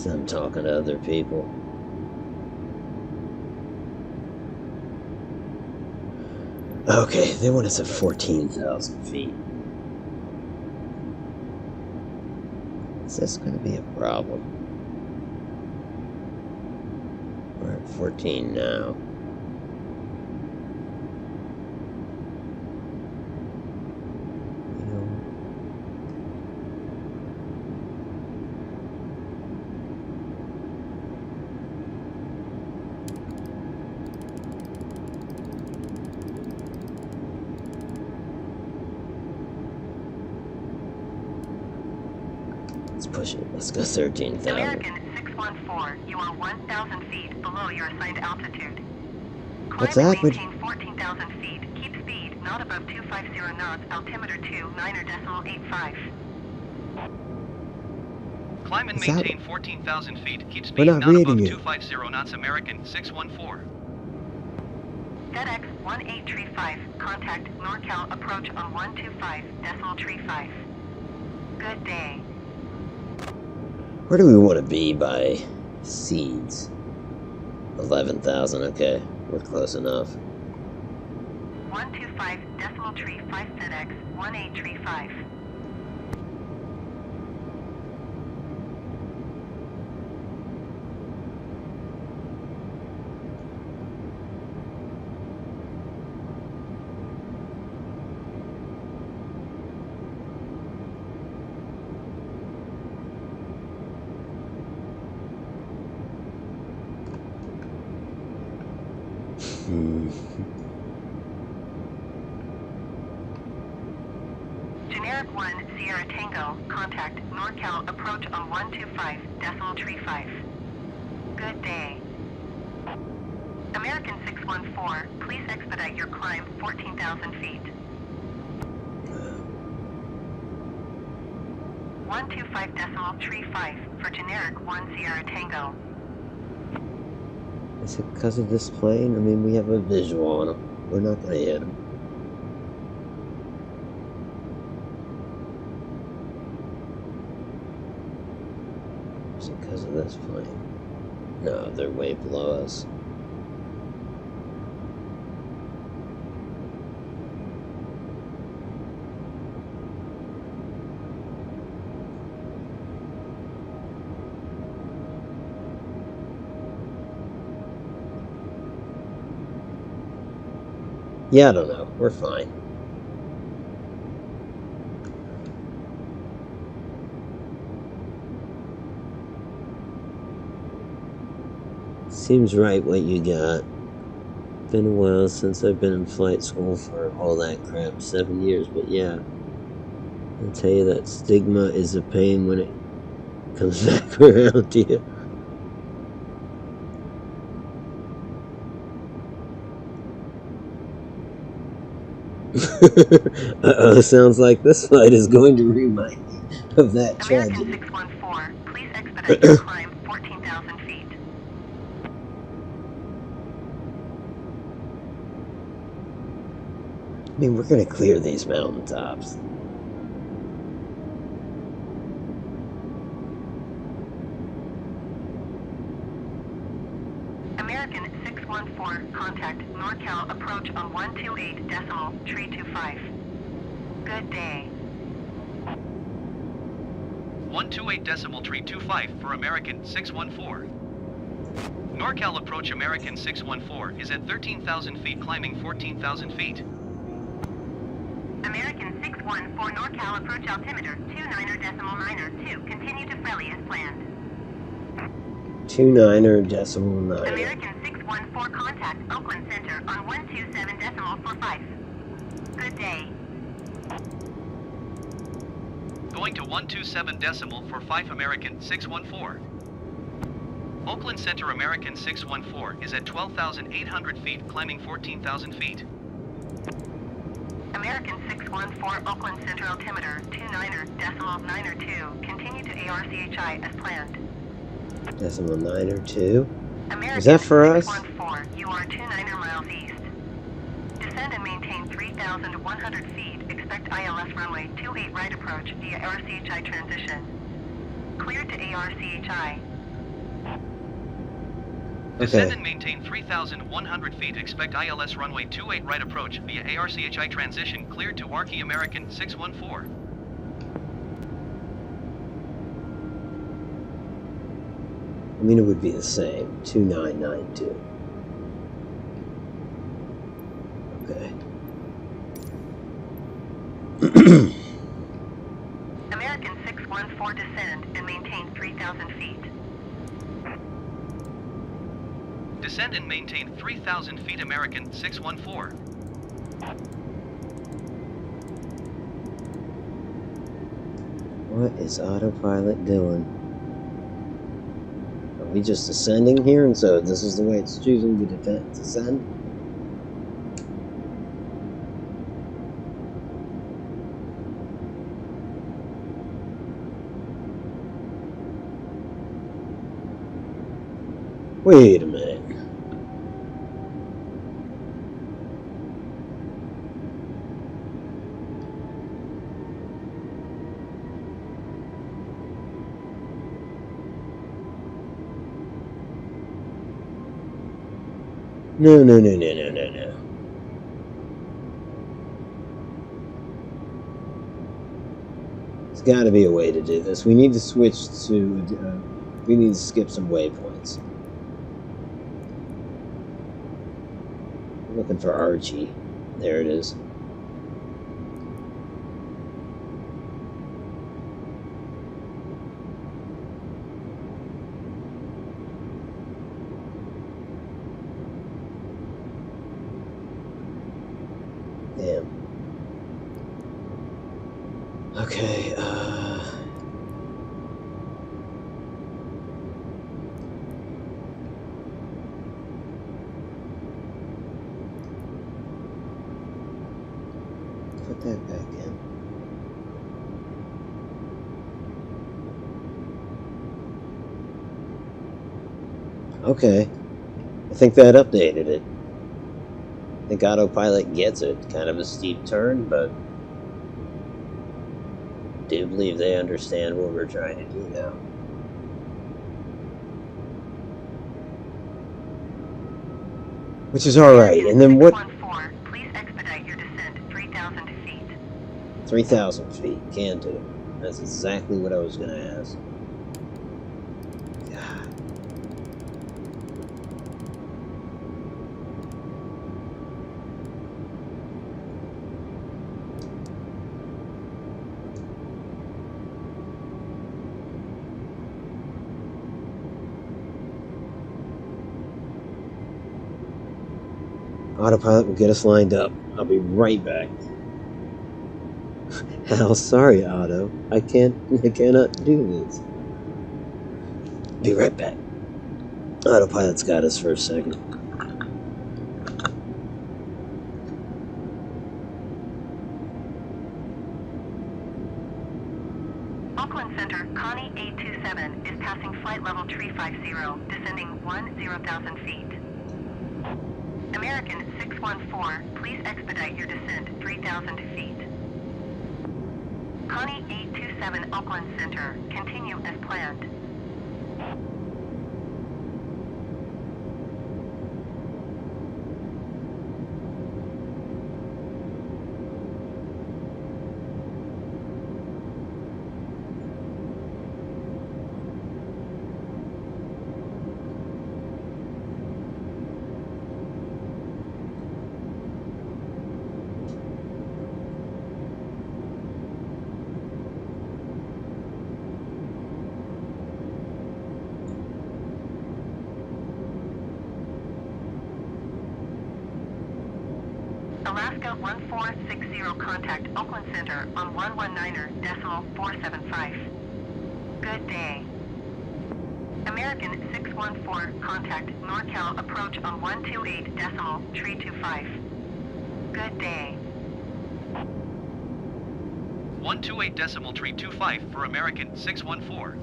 I'm talking to other people. Okay, they want us at 14,000 feet. Is this going to be a problem? We're at 14 now. Push it. Let's go 13,000. American 614, you are 1,000 feet below your assigned altitude. What's that? Maintain 14,000 feet. Keep speed not above 250 knots. Altimeter 9.85. Climb and maintain 14,000 feet. Keep speed We're not not above reading it. 250 knots. American 614. FedEx 1835. Contact NorCal approach on 125.35. Good day. Where do we want to be by seeds? 11,000, okay. We're close enough. 125.35 FedEx 1835. Generic 1 Sierra Tango, contact NorCal approach on 125.35. Good day. American 614, please expedite your climb 14,000 feet. 125.35 for generic 1 Sierra Tango. Is it because of this plane? I mean, we have a visual on them. We're not going to hit them. Is it because of this plane? No, they're way below us. Yeah, I don't know. We're fine. Seems right what you got. Been a while since I've been in flight school for all that crap. 7 years, but yeah. I'll tell you that stigma is a pain when it comes back around to you. Uh-oh, sounds like this flight is going to remind me of that tragedy. American 614, please expedite your climb 14,000 feet. I mean, we're going to clear these mountaintops. American 614, contact NorCal approach on 128.325. Good day. 128.325 for American 614. NorCal approach American 614 is at 13,000 feet climbing 14,000 feet. American 614 NorCal approach altimeter 29.92. Continue to Frelly as planned. 29.9. American 614 contact Oakland Center on 127.45. Good day. Going to 127.45 American 614. Oakland Center American 614 is at 12,800 feet climbing 14,000 feet. American 614 Oakland Center altimeter 29.92. Continue to ARCHI as planned. Decimal 9 or 2. American Is that for us? 614, you are 29 miles east. Descend and maintain 3,100 feet. Expect ILS runway 28 right approach via ARCHI transition. Cleared to ARCHI. Descend and maintain 3,100 feet. Expect ILS runway 28 right approach via ARCHI transition. Cleared to ARCHI American 614. I mean, it would be the same. 2992. Okay. American 614 descend and maintain 3,000 feet. Descend and maintain 3,000 feet American 614. What is autopilot doing? Are we just descending here, and so this is the way it's choosing to descend? Wait a minute. No. There's got to be a way to do this. We need to switch to, we need to skip some waypoints. I'm looking for Archie. There it is. Damn. Okay, put that back in. Okay. I think that updated it. I think autopilot gets it. Kind of a steep turn, but I do believe they understand what we're trying to do now. Which is alright. And then what? Please expedite your descent 3,000 feet. 3,000 feet. Can do. That's exactly what I was going to ask. Autopilot will get us lined up. I'll be right back. Hal, sorry, Otto. I cannot do this. Be right back. Autopilot's got us for a second. Auckland Center, Connie 827 is passing flight level 350, descending 10,000 feet. American 614, please expedite your descent 3,000 feet. Connie 827 Auckland Center, continue as planned. Alaska 1460, contact Oakland Center on 119.475. Good day. American 614, contact NorCal approach on 128.325. Good day. 128.325 for American 614.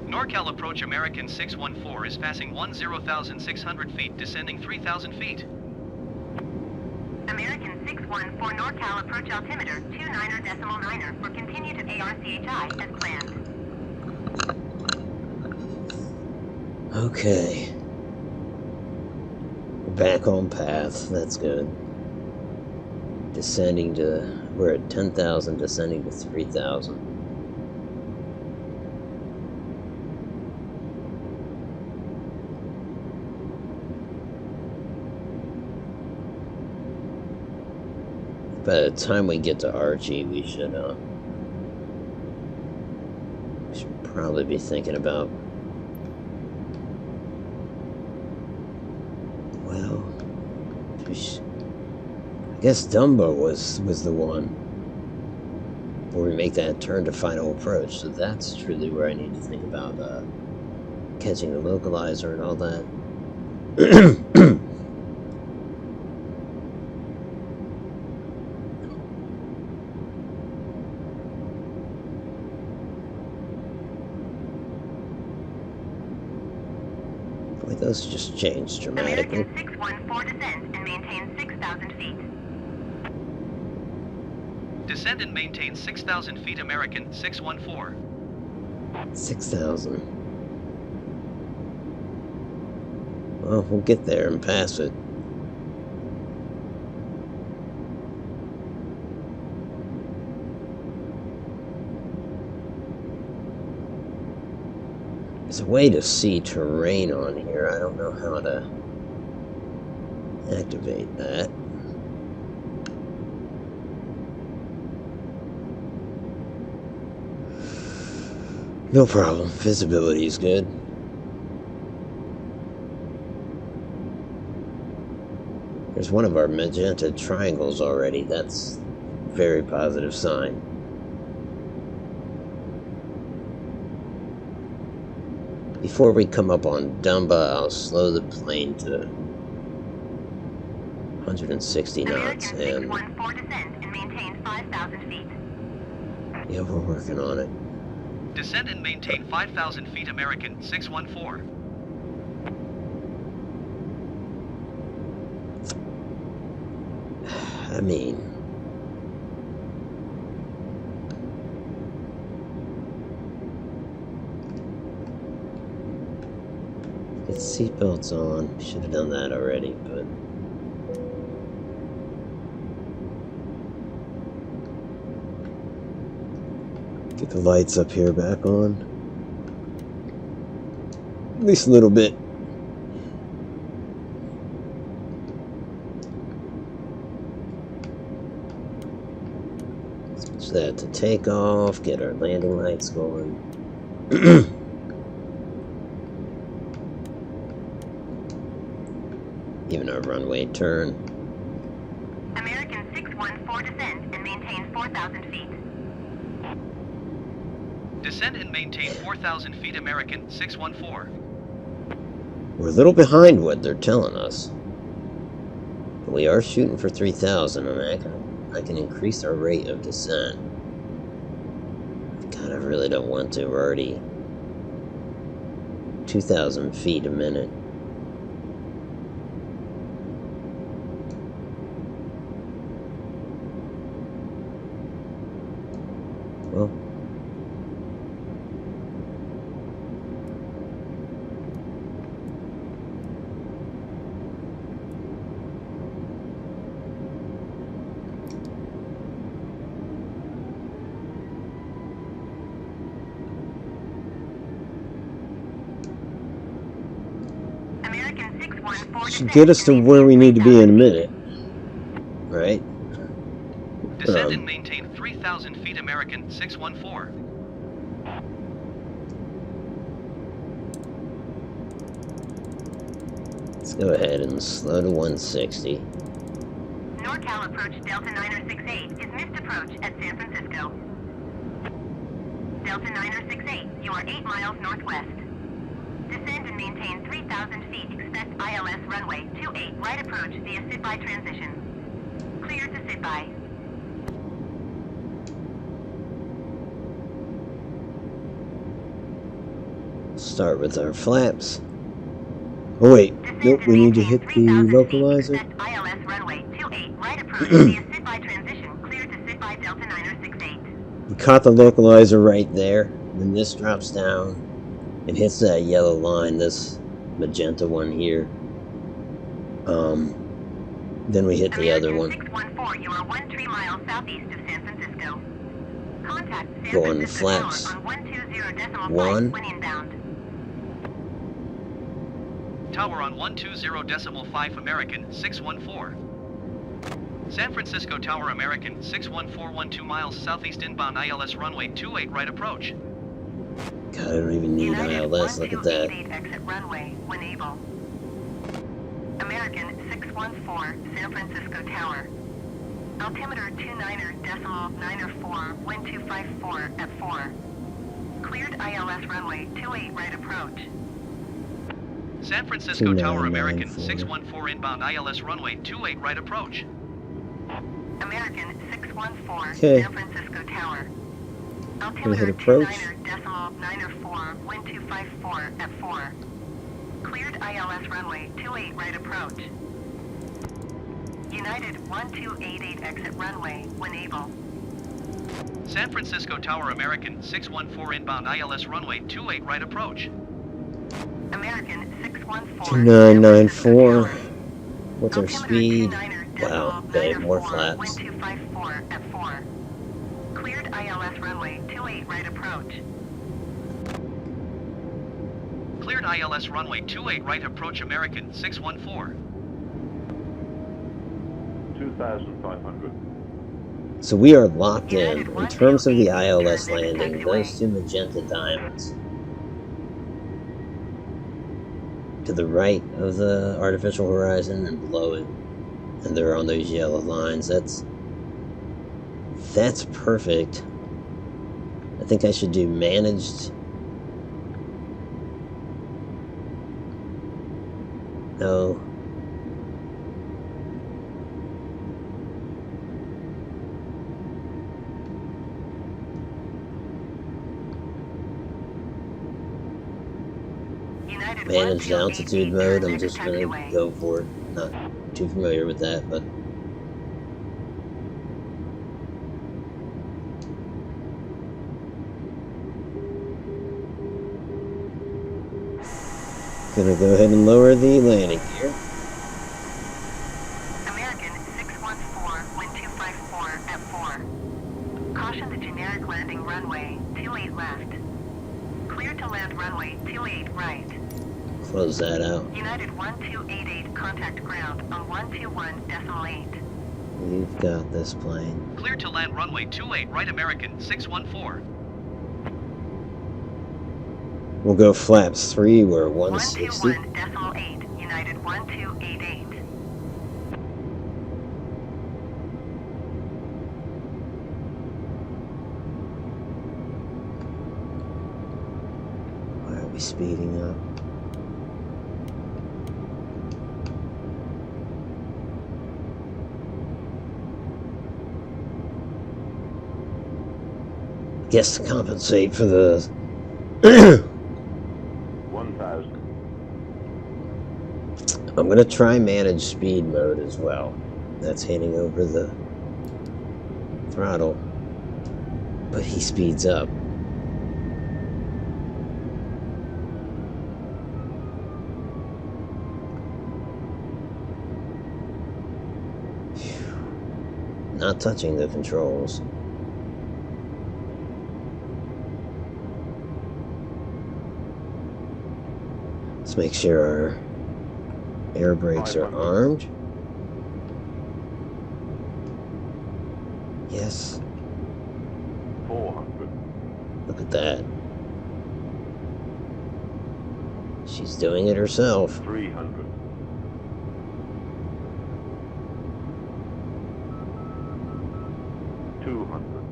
NorCal approach American 614 is passing 10,600 feet, descending 3,000 feet. American 614 NorCal approach altimeter 29.9 for continue to ARCHI as planned. Okay. We're back on path. That's good. Descending to... We're at 10,000, descending to 3,000. By the time we get to Archie, we should probably be thinking about, well, I guess Dumbo was the one where we make that turn to final approach. So that's truly where I need to think about catching the localizer and all that. Those just changed dramatically. American 614 descend and maintain 6,000 feet. Descend and maintain 6,000 feet, American 614. 6,000. Well, we'll get there and pass it. There's a way to see terrain on here. I don't know how to activate that. No problem. Visibility is good. There's one of our magenta triangles already. That's a very positive sign. Before we come up on Dumba, I'll slow the plane to 160 knots and maintain 5,000 feet. Yeah, we're working on it. Descend and maintain 5,000 feet, American 614. I mean, get seatbelts on. Should have done that already, but get the lights up here back on. At least a little bit. Switch that to takeoff, get our landing lights going. Even our runway turn. American 614 descend and maintain 4,000 feet. Descend and maintain 4,000 feet, American 614. We're a little behind what they're telling us. But we are shooting for 3,000, and I can increase our rate of descent. God, I really don't want to. We're already 2,000 feet a minute. Well, should get us to where we need to be in a minute, right? Descend and maintain 3,000 feet American 614. Let's go ahead and slow to 160. NorCal approach Delta 9068 is missed approach at San Francisco. Delta 9068, you are 8 miles northwest. Descend and maintain 3,000 feet. Expect ILS runway 28 right approach via sit-by transition. Clear to sit-by. Start with our flaps. Oh wait, nope, we need to hit the localizer. ILS runway 28 right approach via sit-by transition. Clear to sit-by Delta 9068. We caught the localizer right there. When this drops down, it hits that yellow line, this magenta one here. Then we hit the other one. 614, you are 13 miles southeast of San Francisco. Contact San Go on the Francisco flaps. Tower on 120.5 One. when inbound. Tower on 120.5 American 614. San Francisco Tower American 614, 12 miles southeast inbound ILS runway 28 right approach. God, I don't even need ILS, look at that. Exit runway when able. American 614, San Francisco Tower. Altimeter 29.94, wind 254 at 4. Cleared ILS runway 28 right approach. San Francisco Tower American 614 inbound ILS runway 28 right approach. American 614, Okay. San Francisco Tower. Gonna hit Altimeter approach. 29.94, wind 254 at 4. Cleared ILS runway 28 right approach. United 1288 exit runway when able. San Francisco Tower American 614 inbound ILS runway 28 right approach. American 614. 2994. What's our speed? Wow, okay, more Wind flaps. 254 at 4. Cleared ILS runway 28 right approach. Cleared ILS runway 28 right approach American 614. 2,500. So we are locked in terms of the ILS landing, those two magenta diamonds. To the right of the artificial horizon and below it. And they're on those yellow lines. That's perfect. I think I should do managed. No. Managed altitude mode, I'm just gonna go for it. Not too familiar with that, but gonna go ahead and lower the landing gear. American 614, wind 254 at 4. Caution the generic landing runway 28 left. Clear to land runway 28 right. Close that out. United 1288 contact ground on 121.8. We've got this plane. Clear to land runway 28 right American 614. We'll go flaps 3, we're 160. 121.8, United 1288. Why are we speeding up? Guess to compensate for the 1,000. I'm gonna try manage speed mode as well. That's handing over the throttle, but he speeds up. Not touching the controls. Let's make sure our air brakes are armed. Yes. 400. Look at that. She's doing it herself. 300. 200.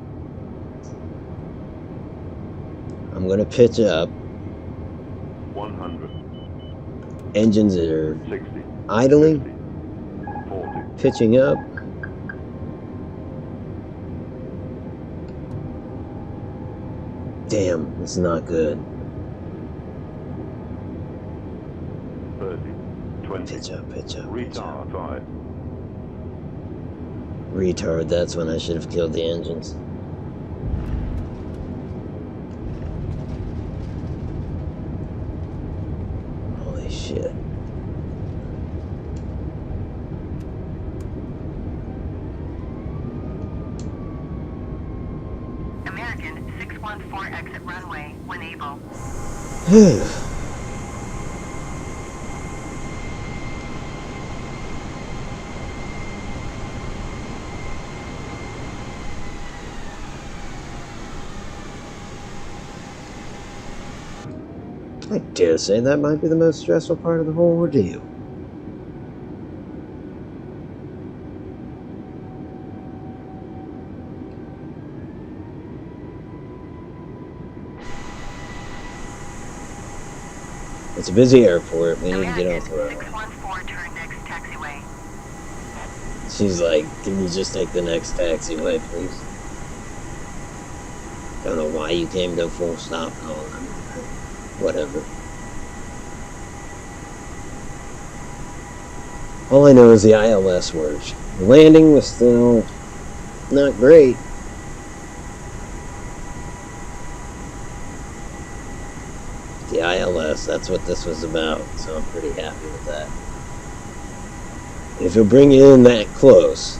I'm gonna pitch up. 100. Engines are 60. idling. 40. Pitching up. Damn, it's not good. 30. 20. Pitch up, pitch up. Retard 5. Retard, that's when I should have killed the engines. Holy shit. American 614 exit runway when able. I dare say that might be the most stressful part of the whole ordeal. It's a busy airport. We need to get off the road. 614 turn next taxiway. She's like, can you just take the next taxiway, please? Don't know why you came to a full stop and all that. Whatever. All I know is the ILS works. The landing was still not great. The ILS, that's what this was about, so I'm pretty happy with that. If you'll bring it in that close,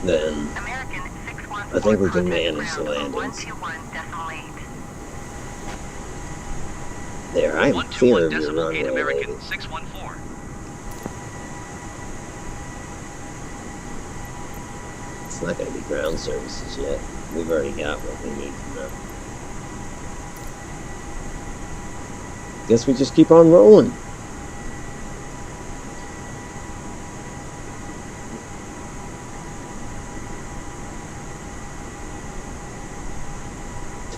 then I think we can manage the landings. There, I'm clear of your runway, lady. 614. It's not going to be ground services yet. We've already got what we need from them. Guess we just keep on rolling.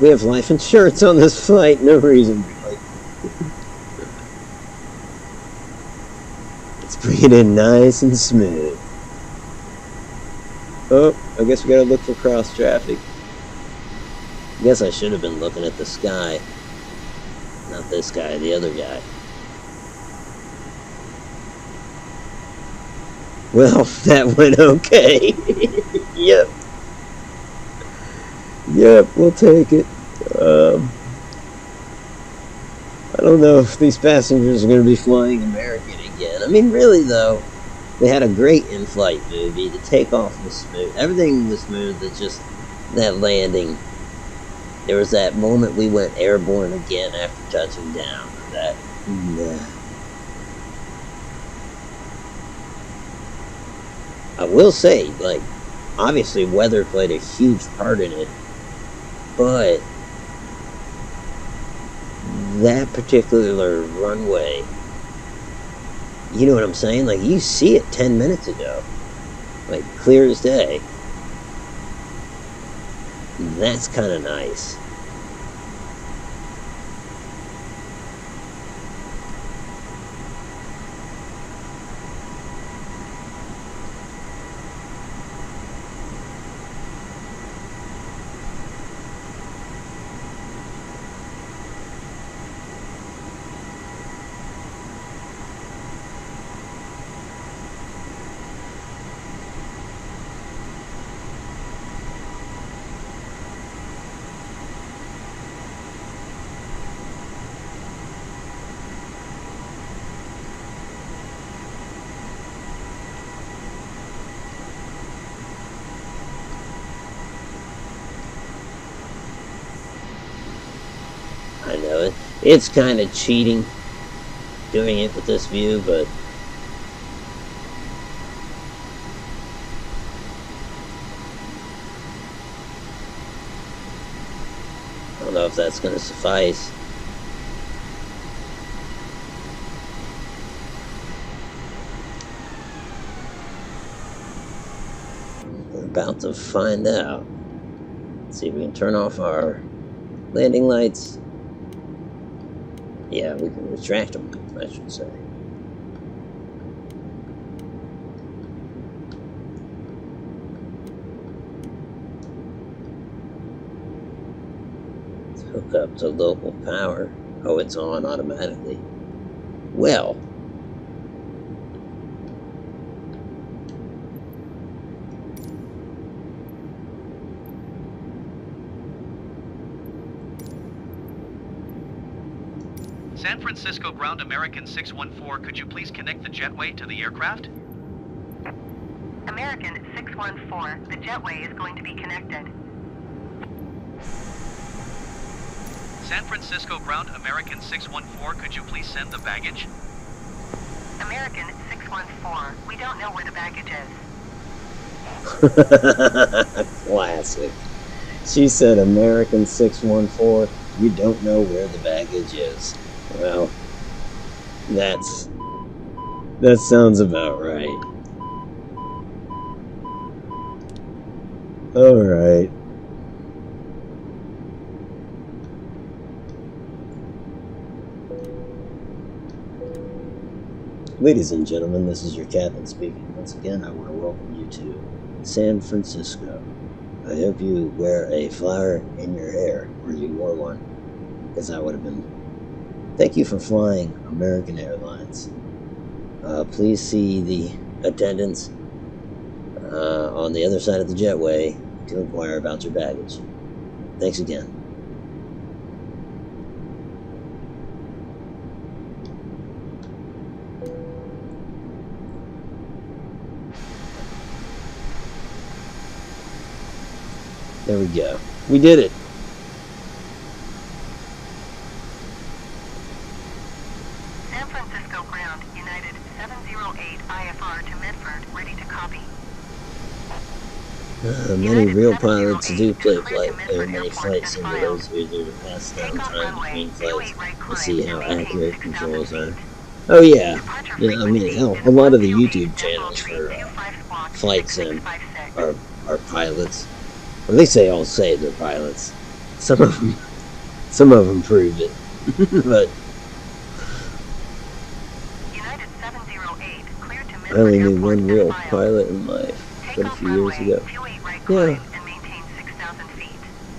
We have life insurance on this flight, no reason. Let's bring it in nice and smooth. Oh, I guess we gotta look for cross traffic. I guess I should have been looking at the sky. Not this guy, the other guy. Well, that went okay. Yep. Yep, we'll take it. I don't know if these passengers are going to be flying American again. I mean, really, though, they had a great in-flight movie. The takeoff was smooth. Everything was smooth. It's just that landing. There was that moment we went airborne again after touching down. That, I will say, like, obviously weather played a huge part in it, but that particular runway, you know what I'm saying? Like, you see it 10 minutes ago. Like, clear as day. That's kind of nice. It's kind of cheating doing it with this view, but I don't know if that's going to suffice. We're about to find out. Let's see if we can turn off our landing lights. Yeah, we can retract them, I should say. Let's hook up to local power. Oh, it's on automatically. Well. San Francisco Ground American 614, could you please connect the jetway to the aircraft? American 614, the jetway is going to be connected. San Francisco Ground American 614, could you please send the baggage? American 614, we don't know where the baggage is. Classic. She said American 614, we don't know where the baggage is. Well, that sounds about right. Alright. Ladies and gentlemen, this is your captain speaking. Once again, I want to welcome you to San Francisco. I hope you wear a flower in your hair, or you wore one, because I would have been. Thank you for flying American Airlines. Please see the attendants on the other side of the jetway to inquire about your baggage. Thanks again. There we go. We did it. San Francisco Ground, United 708 IFR to Medford, ready to copy. Many real pilots do play many flight simulators either to pass down time between flights and see how accurate controls are. Oh yeah, I mean, hell, a lot of the YouTube channels for flight sim are pilots. At least they all say they're pilots. Some of them prove it, but I only knew one real pilot in life, but a few years ago. Yeah.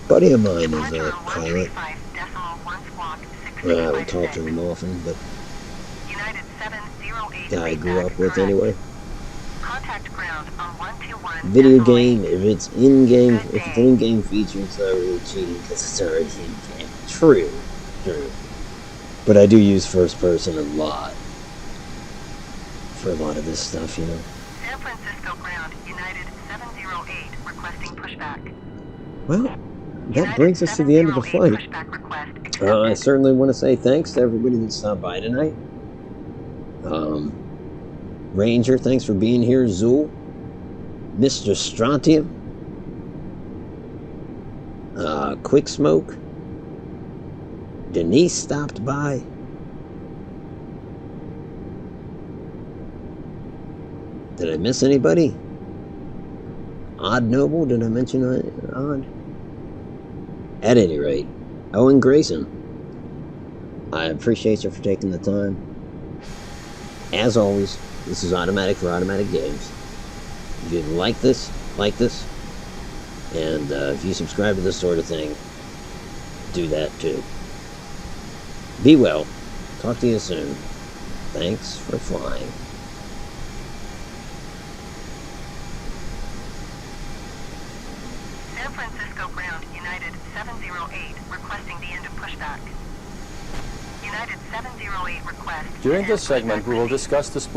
A buddy of mine is a pilot. Well, I don't talk to him often, but guy I grew up with anyway. Video game, if it's in-game feature, it's not really cheating because it's already in-game. True. But I do use first person a lot for a lot of this stuff, you know. San Francisco Ground, United 708, requesting pushback. Well, that brings us to the end of the flight. I certainly want to say thanks to everybody that stopped by tonight. Ranger, thanks for being here. Zool, Mr. Strontium, Quick Smoke, Denise stopped by. Did I miss anybody? Odd Noble, did I mention Odd? At any rate, Owen Grayson, I appreciate you for taking the time. As always, this is Automatic for Automatic Games. If you like this, and if you subscribe to this sort of thing, do that too. Be well. Talk to you soon. Thanks for flying. San Francisco Ground, United 708, requesting the end of pushback. United 708 request. During this segment, we will discuss the spoon